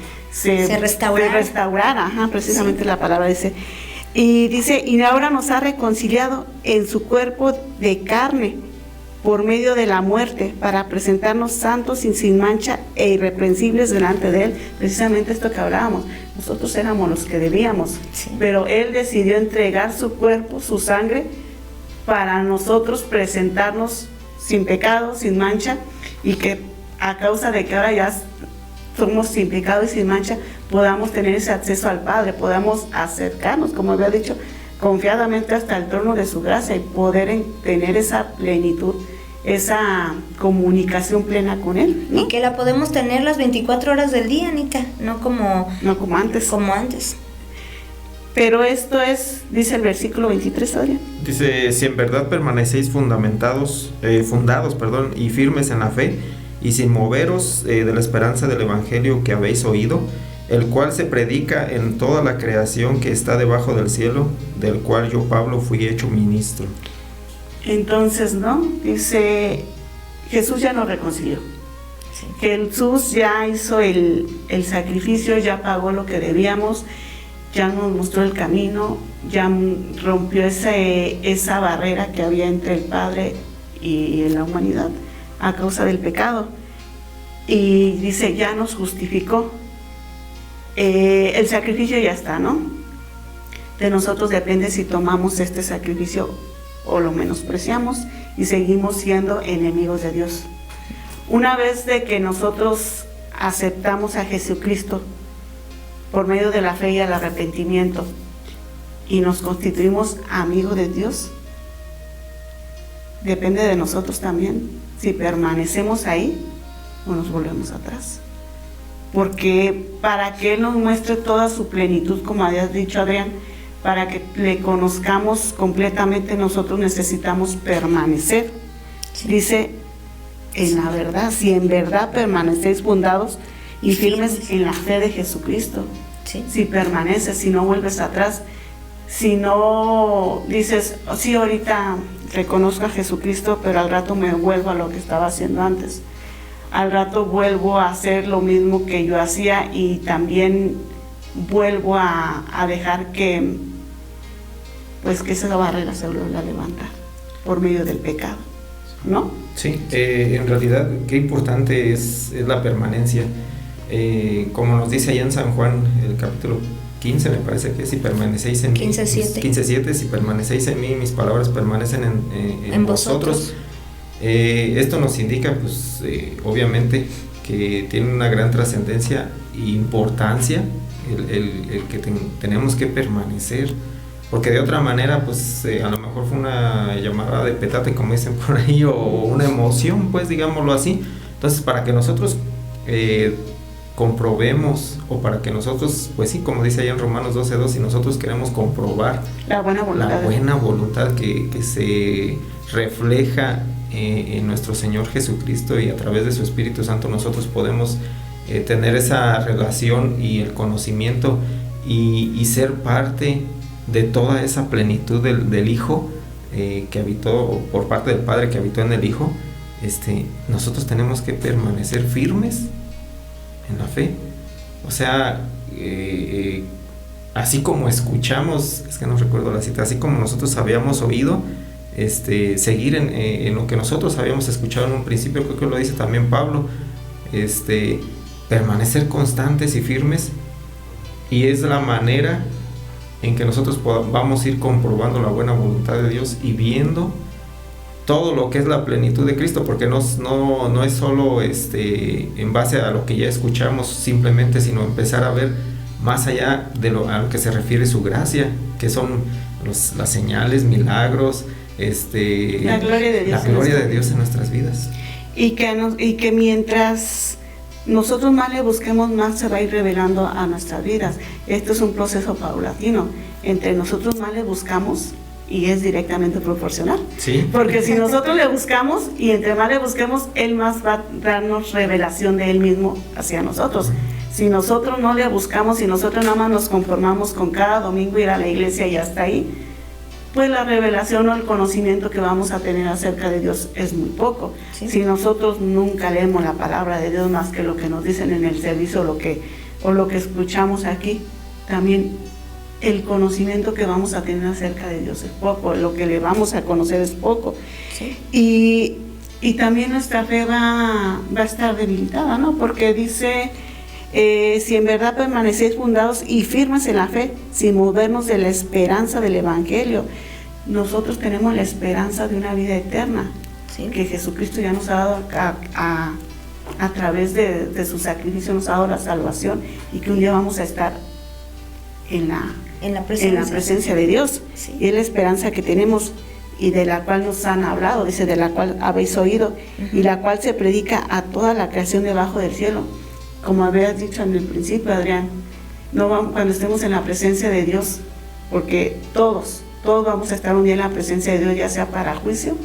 restaurara. Ajá, precisamente sí. La palabra dice... Y dice, y ahora nos ha reconciliado en su cuerpo de carne, por medio de la muerte, para presentarnos santos y sin mancha e irreprensibles delante de Él. Precisamente esto que hablábamos, nosotros éramos los que debíamos, sí. Pero Él decidió entregar su cuerpo, su sangre, para nosotros presentarnos sin pecado, sin mancha, y que a causa de que ahora ya somos sin pecado y sin mancha, podamos tener ese acceso al Padre, podamos acercarnos, como había dicho, confiadamente hasta el trono de su gracia, y poder tener esa plenitud, esa comunicación plena con Él, ¿no? Y que la podemos tener las 24 horas del día, Anita, no como antes. Pero esto es, dice el versículo 23, Adrián. Dice, si en verdad permanecéis fundados, y firmes en la fe, y sin moveros de la esperanza del evangelio que habéis oído, el cual se predica en toda la creación que está debajo del cielo, del cual yo, Pablo, fui hecho ministro. Entonces, ¿no? Dice, Jesús ya nos reconcilió. Sí. Jesús ya hizo el sacrificio, ya pagó lo que debíamos, ya nos mostró el camino, ya rompió esa barrera que había entre el Padre y la humanidad a causa del pecado. Y dice, ya nos justificó. El sacrificio ya está, ¿no? De nosotros depende si tomamos este sacrificio o lo menospreciamos y seguimos siendo enemigos de Dios. Una vez de que nosotros aceptamos a Jesucristo por medio de la fe y el arrepentimiento y nos constituimos amigos de Dios, depende de nosotros también si permanecemos ahí o nos volvemos atrás. Porque para que Él nos muestre toda su plenitud, como habías dicho, Adrián, para que le conozcamos completamente, nosotros necesitamos permanecer. Sí. Dice, en la verdad, si en verdad permanecéis fundados y firmes en la fe de Jesucristo. Sí. Si permaneces, si no vuelves atrás, si no dices, sí, ahorita reconozco a Jesucristo, pero al rato me vuelvo a lo que estaba haciendo antes. Al rato vuelvo a hacer lo mismo que yo hacía, y también vuelvo a dejar que esa barrera se vuelva a levantar por medio del pecado, ¿no? Sí, en realidad qué importante es la permanencia. Como nos dice allá en San Juan, el capítulo 15, me parece que si permanecéis en 15:7, si permanecéis en mí, mis palabras permanecen en vosotros. Esto nos indica, pues, obviamente, que tiene una gran trascendencia e importancia el que tenemos que permanecer, porque de otra manera, pues, a lo mejor fue una llamada de petate, como dicen por ahí, o una emoción, pues, digámoslo así. Entonces, para que nosotros comprobemos, o para que nosotros, pues sí, como dice allá en Romanos 12:2, si nosotros queremos comprobar la buena voluntad que se refleja en nuestro Señor Jesucristo, y a través de su Espíritu Santo nosotros podemos tener esa relación y el conocimiento y ser parte de toda esa plenitud del Hijo que habitó, por parte del Padre que habitó en el Hijo. Nosotros tenemos que permanecer firmes en la fe, o sea, así como escuchamos, es que no recuerdo la cita, así como nosotros habíamos oído, seguir en lo que nosotros habíamos escuchado en un principio. Creo que lo dice también Pablo, permanecer constantes y firmes, y es la manera en que nosotros vamos a ir comprobando la buena voluntad de Dios y viendo todo lo que es la plenitud de Cristo, porque no es solo en base a lo que ya escuchamos simplemente, sino empezar a ver más allá de a lo que se refiere su gracia, que son las señales, milagros, la gloria de Dios en nuestras vidas. Y que mientras nosotros más le busquemos, más se va a ir revelando a nuestras vidas. Esto es un proceso paulatino. Entre nosotros más le buscamos, y es directamente proporcional. Sí. Porque si nosotros le buscamos, y entre más le busquemos, Él más va a darnos revelación de Él mismo hacia nosotros. Si nosotros no le buscamos, si nosotros nada más nos conformamos con cada domingo ir a la iglesia y hasta ahí, pues la revelación o el conocimiento que vamos a tener acerca de Dios es muy poco. Sí. Si nosotros nunca leemos la palabra de Dios más que lo que nos dicen en el servicio o lo que escuchamos aquí, también el conocimiento que vamos a tener acerca de Dios es poco, lo que le vamos a conocer es poco. Sí. Y también nuestra fe va a estar debilitada, ¿no? Porque dice, si en verdad permanecéis fundados y firmes en la fe, sin movernos de la esperanza del Evangelio. Nosotros tenemos la esperanza de una vida eterna, ¿sí? Que Jesucristo ya nos ha dado a través de su sacrificio, nos ha dado la salvación, y que un día vamos a estar en la presencia de Dios. Sí. Y es la esperanza que tenemos y de la cual nos han hablado, dice, de la cual habéis oído, y la cual se predica a toda la creación debajo del cielo. Como habías dicho en el principio, Adrián, no vamos, cuando estemos en la presencia de Dios, porque todos vamos a estar un día en la presencia de Dios, ya sea para juicio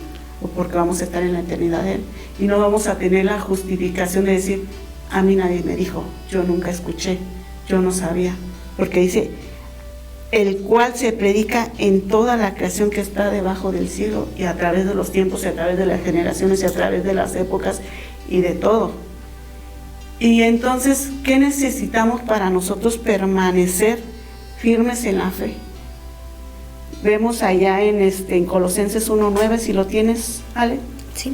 o porque vamos a estar en la eternidad de Él, y no vamos a tener la justificación de decir, a mí nadie me dijo, yo nunca escuché, yo no sabía, porque dice, el cual se predica en toda la creación que está debajo del cielo, y a través de los tiempos, y a través de las generaciones, y a través de las épocas, y de todo. Y entonces, ¿qué necesitamos para nosotros permanecer firmes en la fe? Vemos allá en Colosenses 1:9, si lo tienes, Ale. Sí.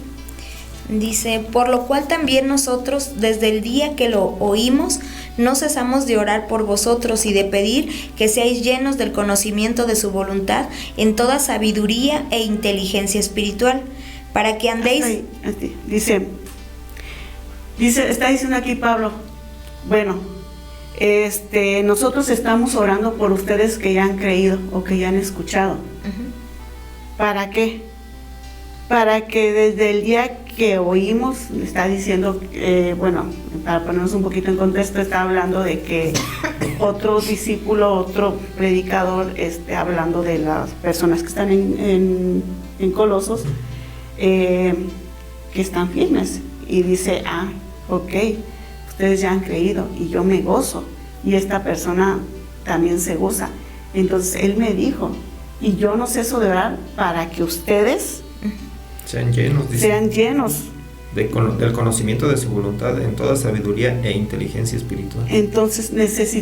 Dice, por lo cual también nosotros, desde el día que lo oímos, no cesamos de orar por vosotros y de pedir que seáis llenos del conocimiento de su voluntad en toda sabiduría e inteligencia espiritual, para que andéis... Dice, está diciendo aquí Pablo, bueno, nosotros estamos orando por ustedes que ya han creído o que ya han escuchado. Uh-huh. ¿Para qué? Para que desde el día que oímos, está diciendo, bueno, para ponernos un poquito en contexto, está hablando de que otro discípulo, otro predicador, hablando de las personas que están en Colosos, que están firmes, y dice, ok, ustedes ya han creído y yo me gozo, y esta persona también se goza. Entonces él me dijo, y yo no ceso de orar para que ustedes sean llenos, dice, del conocimiento de su voluntad en toda sabiduría e inteligencia espiritual. Entonces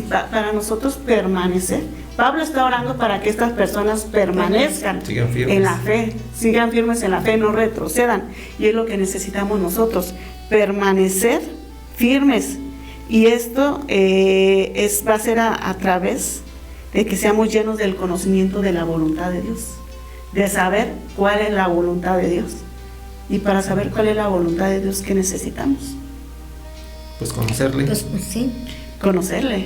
para nosotros permanecer, Pablo está orando para que estas personas permanezcan en la fe, sigan firmes en la fe, no retrocedan, y es lo que necesitamos nosotros, permanecer firmes. Y esto va a ser a través de que seamos llenos del conocimiento de la voluntad de Dios, de saber cuál es la voluntad de Dios. Y para saber cuál es la voluntad de Dios, ¿qué necesitamos? Pues conocerle. Pues sí. Conocerle.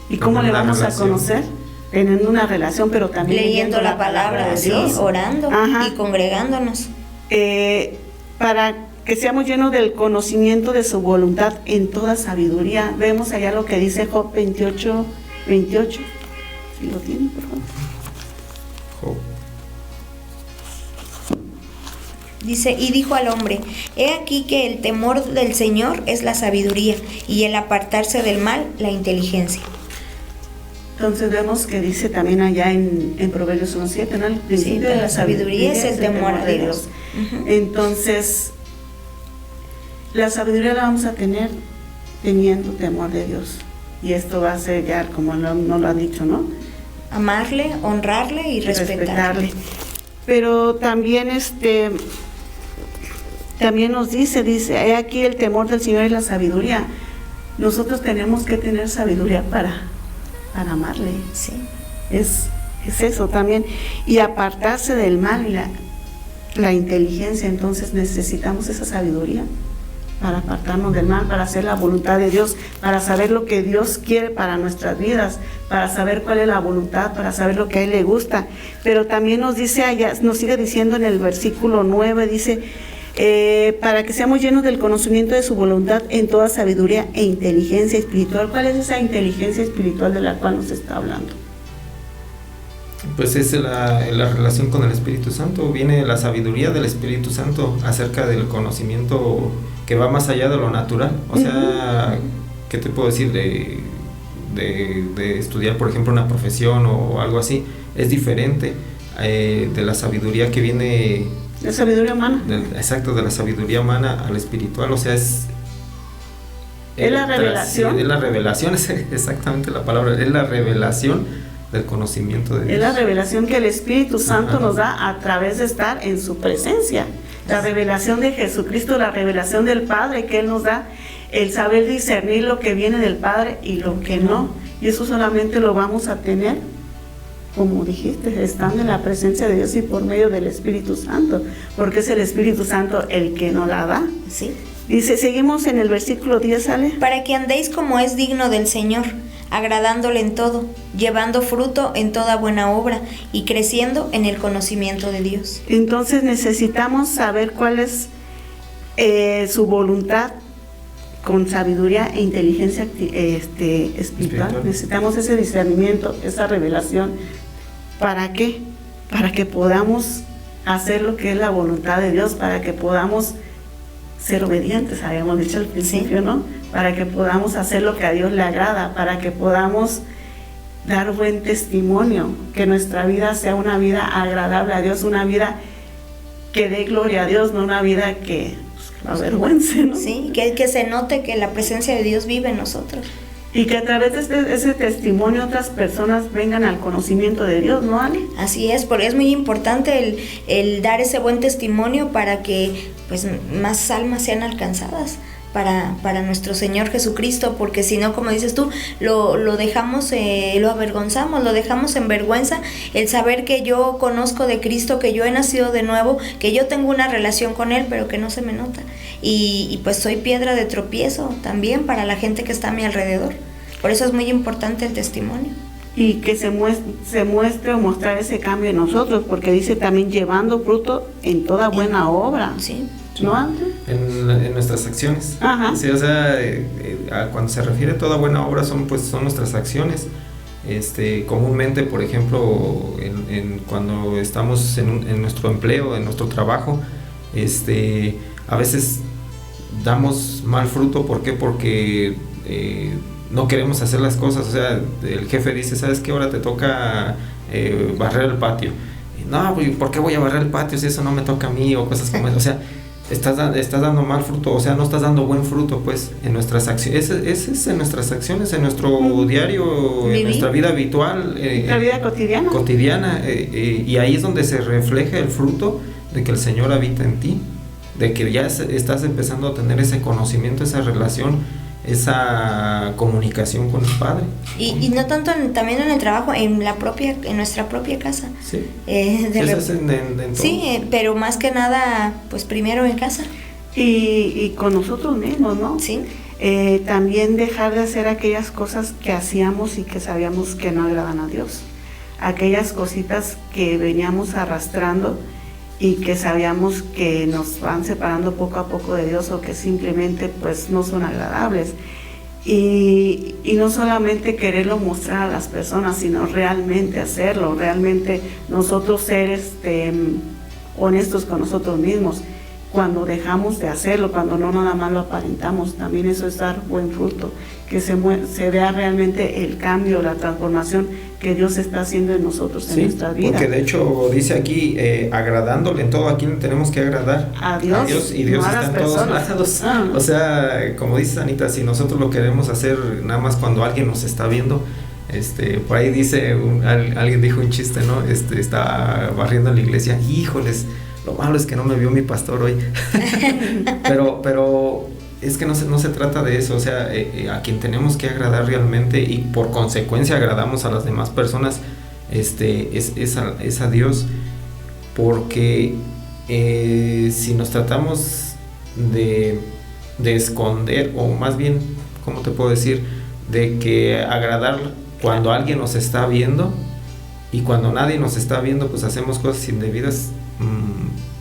¿Y cómo le vamos a conocer? Teniendo una relación, pero también leyendo la palabra de Dios, sí, orando. Ajá. Y congregándonos. Para que seamos llenos del conocimiento de su voluntad en toda sabiduría. Vemos allá lo que dice Job 28. Si lo tienen, por favor. Job. Dice, y dijo al hombre, he aquí que el temor del Señor es la sabiduría, y el apartarse del mal, la inteligencia. Entonces vemos que dice también allá en Proverbios 1:7, ¿no? El principio de la sabiduría es el temor de Dios. Uh-huh. Entonces, la sabiduría la vamos a tener teniendo temor de Dios. Y esto va a ser ya, como no lo ha dicho, ¿no? Amarle, honrarle y respetarle. Pero también también nos dice, he aquí el temor del Señor y la sabiduría. Nosotros tenemos que tener sabiduría para amarle. Sí. Es eso también. Y apartarse del mal. la inteligencia. Entonces necesitamos esa sabiduría para apartarnos del mal, para hacer la voluntad de Dios, para saber lo que Dios quiere para nuestras vidas, para saber cuál es la voluntad, para saber lo que a Él le gusta. Pero también nos dice allá, nos sigue diciendo en el versículo 9, dice, para que seamos llenos del conocimiento de su voluntad en toda sabiduría e inteligencia espiritual. ¿Cuál es esa inteligencia espiritual de la cual nos está hablando? Pues es la relación con el Espíritu Santo. Viene la sabiduría del Espíritu Santo acerca del conocimiento que va más allá de lo natural. O sea, ¿qué te puedo decir? De estudiar, por ejemplo, una profesión o algo así, es diferente de la sabiduría que viene... La sabiduría humana. Exacto, de la sabiduría humana al espiritual. O sea, es la revelación. Es la revelación, es exactamente la palabra, es la revelación del conocimiento de Dios. Es la revelación que el Espíritu Santo nos da a través de estar en su presencia. La revelación de Jesucristo, la revelación del Padre que Él nos da, el saber discernir lo que viene del Padre y lo que no. Y eso solamente lo vamos a tener, como dijiste, estando en la presencia de Dios y por medio del Espíritu Santo, porque es el Espíritu Santo el que nos la da. Sí. Dice, seguimos en el versículo 10, ¿sale? Para que andéis como es digno del Señor, agradándole en todo, llevando fruto en toda buena obra y creciendo en el conocimiento de Dios. Entonces necesitamos saber cuál es su voluntad con sabiduría e inteligencia espiritual. Necesitamos ese discernimiento, esa revelación. ¿Para qué? Para que podamos hacer lo que es la voluntad de Dios, para que podamos ser obedientes, habíamos dicho al principio, ¿no? Para que podamos hacer lo que a Dios le agrada, para que podamos dar buen testimonio, que nuestra vida sea una vida agradable a Dios, una vida que dé gloria a Dios, no una vida que avergüence, ¿no? Sí, que se note que la presencia de Dios vive en nosotros. Y que a través de ese testimonio otras personas vengan al conocimiento de Dios, ¿no, Ale? Así es, porque es muy importante el dar ese buen testimonio para que pues más almas sean alcanzadas para nuestro Señor Jesucristo, porque si no, como dices tú, lo dejamos, lo avergonzamos, lo dejamos en vergüenza, el saber que yo conozco de Cristo, que yo he nacido de nuevo, que yo tengo una relación con Él, pero que no se me nota. Y pues soy piedra de tropiezo también para la gente que está a mi alrededor. Por eso es muy importante el testimonio. Y que se muestre o mostrar ese cambio en nosotros, porque dice también llevando fruto en toda buena obra. Sí. ¿No, Andrés? En nuestras acciones. Ajá. Sí, o sea, cuando se refiere a toda buena obra son nuestras acciones. Comúnmente, por ejemplo, cuando estamos en nuestro empleo, en nuestro trabajo, a veces damos mal fruto. ¿Por qué? Porque no queremos hacer las cosas. O sea, el jefe dice, ¿sabes qué? Ahora te toca barrer el patio. No, ¿por qué voy a barrer el patio si eso no me toca a mí? O cosas como eso. O sea, estás dando mal fruto, o sea, no estás dando buen fruto, pues, en nuestras acciones. Ese es en nuestras acciones, en nuestro diario, en nuestra vida habitual. La vida cotidiana. Y ahí es donde se refleja el fruto de que el Señor habita en ti, de que ya estás empezando a tener ese conocimiento, esa relación, esa comunicación con el Padre. Y no tanto también en el trabajo, en nuestra propia casa. Sí. Eso es en todo. Sí, pero más que nada, pues primero en casa. Y con nosotros mismos, ¿no? Sí. También dejar de hacer aquellas cosas que hacíamos y que sabíamos que no agradan a Dios. Aquellas cositas que veníamos arrastrando y que sabíamos que nos van separando poco a poco de Dios, o que simplemente pues no son agradables. Y no solamente quererlo mostrar a las personas, sino realmente hacerlo, realmente nosotros ser honestos con nosotros mismos. Cuando dejamos de hacerlo, cuando no nada más lo aparentamos, también eso es dar buen fruto, que se vea realmente el cambio, la transformación que Dios está haciendo en nosotros, en nuestra vida. Porque de hecho dice aquí, agradándole en todo. ¿A quién tenemos que agradar? A Dios, y Dios no está en todos lados. O sea, como dices, Anita, si nosotros lo queremos hacer nada más cuando alguien nos está viendo, por ahí dice, alguien dijo un chiste, ¿no? Estaba barriendo en la iglesia, híjoles, lo malo es que no me vio mi pastor hoy. pero es que no se trata de eso. O sea, a quien tenemos que agradar realmente, y por consecuencia agradamos a las demás personas, es a Dios, porque si nos tratamos de esconder, o más bien, ¿cómo te puedo decir? De que agradar cuando alguien nos está viendo, y cuando nadie nos está viendo, pues hacemos cosas indebidas,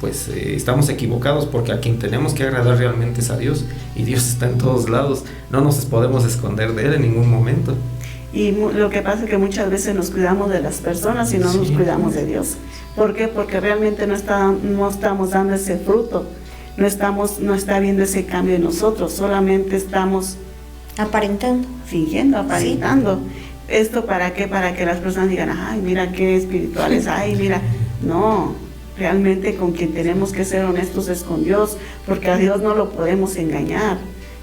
pues estamos equivocados, porque a quien tenemos que agradar realmente es a Dios, y Dios está en todos lados, no nos podemos esconder de Él en ningún momento. Y lo que pasa es que muchas veces nos cuidamos de las personas y no nos cuidamos de Dios. ¿Por qué? Porque realmente no estamos dando ese fruto, no está viendo ese cambio en nosotros, solamente estamos aparentando, fingiendo, aparentando. ¿Esto para qué? Para que las personas digan, ay, mira qué espirituales, ay, mira. No, realmente con quien tenemos que ser honestos es con Dios, porque a Dios no lo podemos engañar.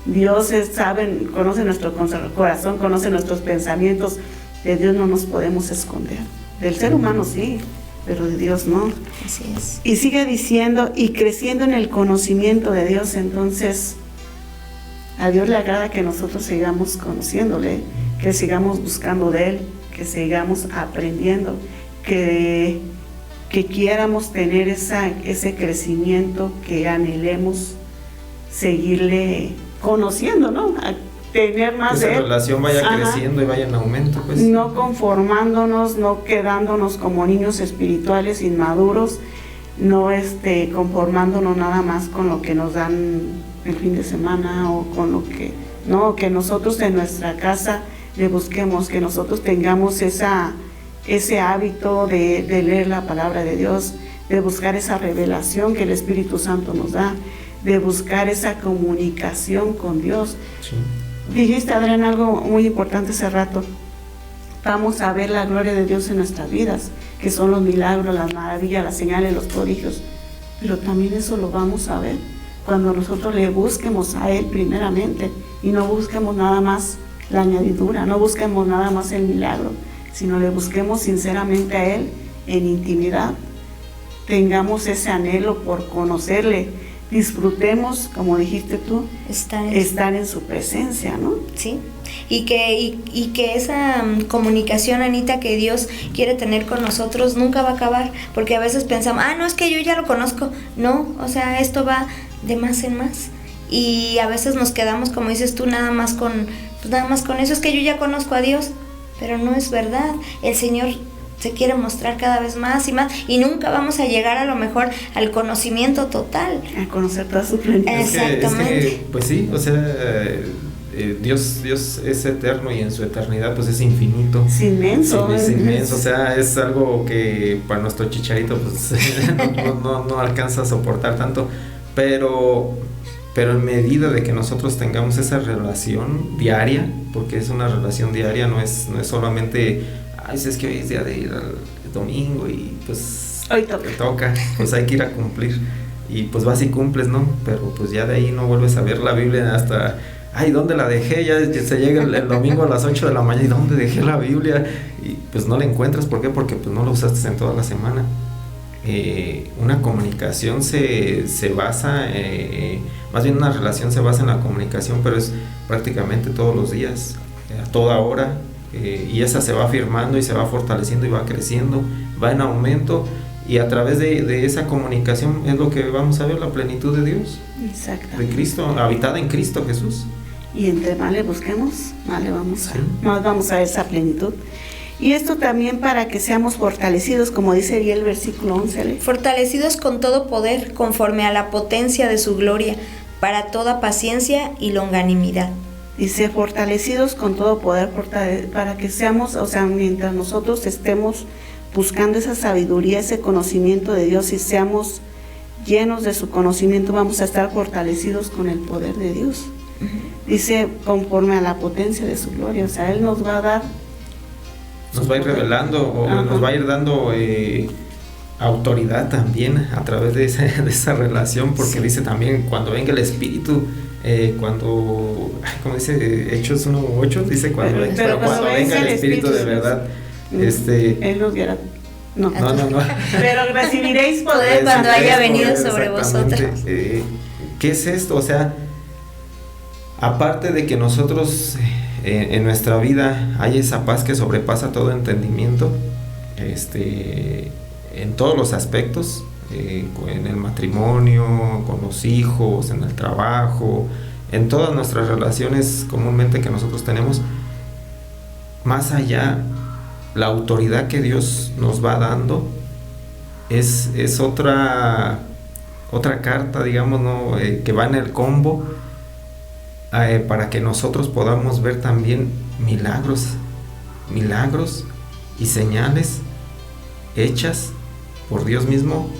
Dios conoce nuestro corazón, conoce nuestros pensamientos. De Dios no nos podemos esconder. Del ser humano sí, pero de Dios no. Así es. Y sigue diciendo, y creciendo en el conocimiento de Dios. Entonces, a Dios le agrada que nosotros sigamos conociéndole, que sigamos buscando de Él, que sigamos aprendiendo, que quieramos tener ese crecimiento, que anhelemos seguirle conociendo, ¿no? A tener más de Él. Esa relación vaya creciendo y vaya en aumento, pues. No conformándonos, no quedándonos como niños espirituales inmaduros, no conformándonos nada más con lo que nos dan el fin de semana o con lo que... No, que nosotros en nuestra casa le busquemos, que nosotros tengamos ese hábito de leer la palabra de Dios, de buscar esa revelación que el Espíritu Santo nos da, de buscar esa comunicación con Dios. Sí. Dijiste, Adrián, algo muy importante hace rato. Vamos a ver la gloria de Dios en nuestras vidas, que son los milagros, las maravillas, las señales, los prodigios. Pero también eso lo vamos a ver cuando nosotros le busquemos a Él primeramente, y no busquemos nada más la añadidura, no busquemos nada más el milagro, sino le busquemos sinceramente a Él en intimidad. Tengamos ese anhelo por conocerle, disfrutemos, como dijiste tú, estar en su presencia, ¿no? Sí, y que esa comunicación, Anita, que Dios quiere tener con nosotros nunca va a acabar, porque a veces pensamos, no, es que yo ya lo conozco. No, o sea, esto va de más en más, y a veces nos quedamos, como dices tú, nada más con eso, es que yo ya conozco a Dios, pero no es verdad. El Señor se quiere mostrar cada vez más y más, y nunca vamos a llegar a lo mejor al conocimiento total, a conocer toda su plenitud. Exactamente. Es que, pues sí, o sea, Dios es eterno, y en su eternidad pues es infinito. Es inmenso. Es inmenso, o sea, es algo que para nuestro chicharito pues no alcanza a soportar tanto, pero en medida de que nosotros tengamos esa relación diaria, porque es una relación diaria, no es solamente, es que hoy es día de ir al domingo y pues hoy toca, pues hay que ir a cumplir, y pues vas y cumples, ¿no? Pero pues ya de ahí no vuelves a ver la Biblia hasta, ¿dónde la dejé? Ya se llega el domingo a las 8 de la mañana, ¿y dónde dejé la Biblia? Y pues no la encuentras. ¿Por qué? Porque pues no la usaste en toda la semana. Una comunicación se basa, más bien una relación se basa en la comunicación, pero es prácticamente todos los días, a toda hora, y esa se va afirmando y se va fortaleciendo y va creciendo, va en aumento, y a través de esa comunicación es lo que vamos a ver, la plenitud de Dios. Exactamente. De Cristo, habitada en Cristo Jesús. Y entre más le busquemos, más vamos a ver esa plenitud. Y esto también para que seamos fortalecidos, como dice ahí el versículo 11. Fortalecidos con todo poder, conforme a la potencia de su gloria, para toda paciencia y longanimidad. Dice, fortalecidos con todo poder, para que seamos, o sea, mientras nosotros estemos buscando esa sabiduría, ese conocimiento de Dios, y seamos llenos de su conocimiento, vamos a estar fortalecidos con el poder de Dios. Dice, conforme a la potencia de su gloria, o sea, Él nos va a dar... Nos va a ir revelando, o nos va a ir dando autoridad también a través de esa relación, porque dice también, cuando venga el Espíritu, cuando, como dice Hechos 1:8, dice cuando venga el Espíritu de verdad, Él nos guiará. No. Pero recibiréis poder cuando haya venido sobre vosotros. ¿Qué es esto? O sea, aparte de que nosotros en nuestra vida hay esa paz que sobrepasa todo entendimiento, en todos los aspectos, en el matrimonio, con los hijos, en el trabajo, en todas nuestras relaciones comúnmente que nosotros tenemos. Más allá, la autoridad que Dios nos va dando es otra carta, digamos, ¿no? Que va en el combo, para que nosotros podamos ver también milagros y señales hechas por Dios mismo,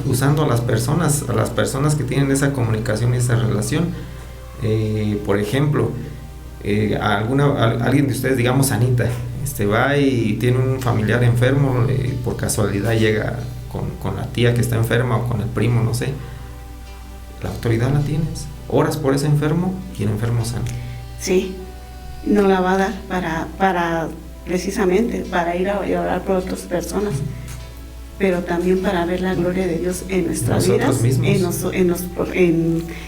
usando a las personas que tienen esa comunicación y esa relación. Por ejemplo, alguien de ustedes, digamos Anita, va y tiene un familiar enfermo, por casualidad llega con la tía que está enferma o con el primo, no sé. La autoridad la tienes, oras por ese enfermo y el enfermo sana. Sí, nos la va a dar para precisamente para ir a orar por otras personas, pero también para ver la gloria de Dios en nuestras vidas,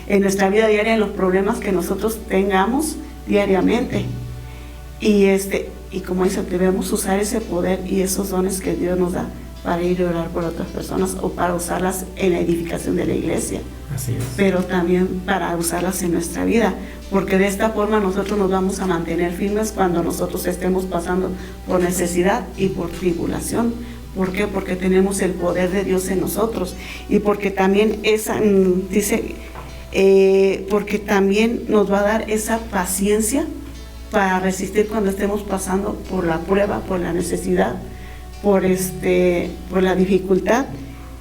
en nuestra vida diaria, en los problemas que nosotros tengamos diariamente. Y como dice, debemos usar ese poder y esos dones que Dios nos da para ir a orar por otras personas o para usarlas en la edificación de la iglesia. Así es. Pero también para usarlas en nuestra vida, porque de esta forma nosotros nos vamos a mantener firmes cuando nosotros estemos pasando por necesidad y por tribulación. ¿Por qué? Porque tenemos el poder de Dios en nosotros, y porque también porque también nos va a dar esa paciencia para resistir cuando estemos pasando por la prueba, por la necesidad, por la dificultad,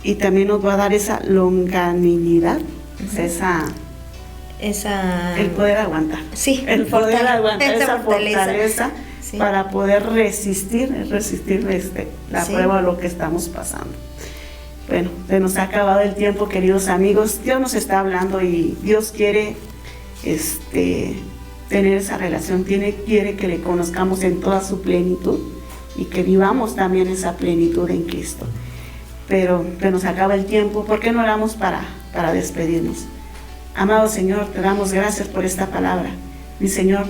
y también nos va a dar esa longanimidad, el poder aguantar. Sí, el poder aguantar esa fortaleza, sí, para poder resistir la prueba o lo que estamos pasando. Bueno, se nos ha acabado el tiempo, queridos amigos. Dios nos está hablando y Dios quiere tener esa relación, quiere que le conozcamos en toda su plenitud y que vivamos también esa plenitud en Cristo. Pero se nos acaba el tiempo. ¿Por qué no oramos para despedirnos? Amado Señor, te damos gracias por esta palabra. Mi Señor,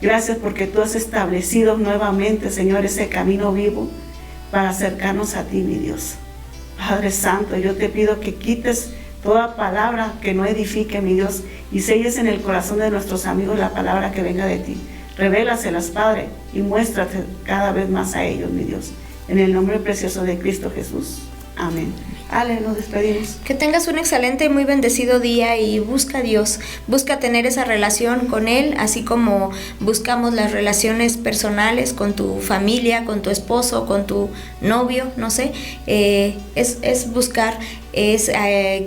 gracias porque tú has establecido nuevamente, Señor, ese camino vivo para acercarnos a ti, mi Dios. Padre Santo, yo te pido que quites toda palabra que no edifique, mi Dios, y selles en el corazón de nuestros amigos la palabra que venga de ti. Revélaselas, Padre, y muéstrate cada vez más a ellos, mi Dios. En el nombre precioso de Cristo Jesús. Amén. Ale, nos despedimos. Que tengas un excelente y muy bendecido día, y busca a Dios, busca tener esa relación con Él, así como buscamos las relaciones personales con tu familia, con tu esposo, con tu novio, no sé, es buscar, es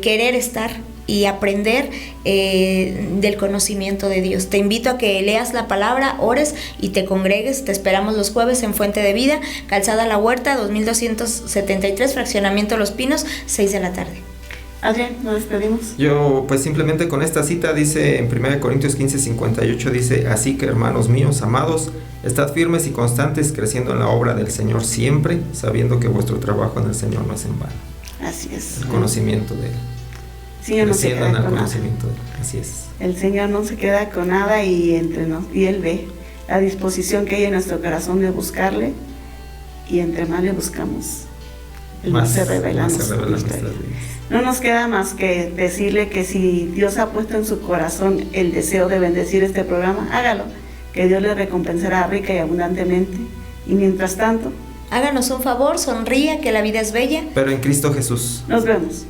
querer estar y aprender del conocimiento de Dios. Te invito a que leas la palabra, ores y te congregues. Te esperamos los jueves en Fuente de Vida, Calzada La Huerta, 2273, Fraccionamiento Los Pinos, 6 de la tarde. Adrián, nos despedimos. Yo pues simplemente con esta cita dice en 1 Corintios 15:58, dice: así que, hermanos míos amados, estad firmes y constantes, creciendo en la obra del Señor siempre, sabiendo que vuestro trabajo en el Señor no es en vano. Así es. El conocimiento de Él. Señor no se queda con nada. Así es. El Señor no se queda con nada, y Él ve la disposición que hay en nuestro corazón de buscarle, y entre más le buscamos, Él más se revela nuestras vidas. No nos queda más que decirle que si Dios ha puesto en su corazón el deseo de bendecir este programa, hágalo, que Dios le recompensará rica y abundantemente. Y mientras tanto, háganos un favor, sonría, que la vida es bella. Pero en Cristo Jesús. Nos vemos.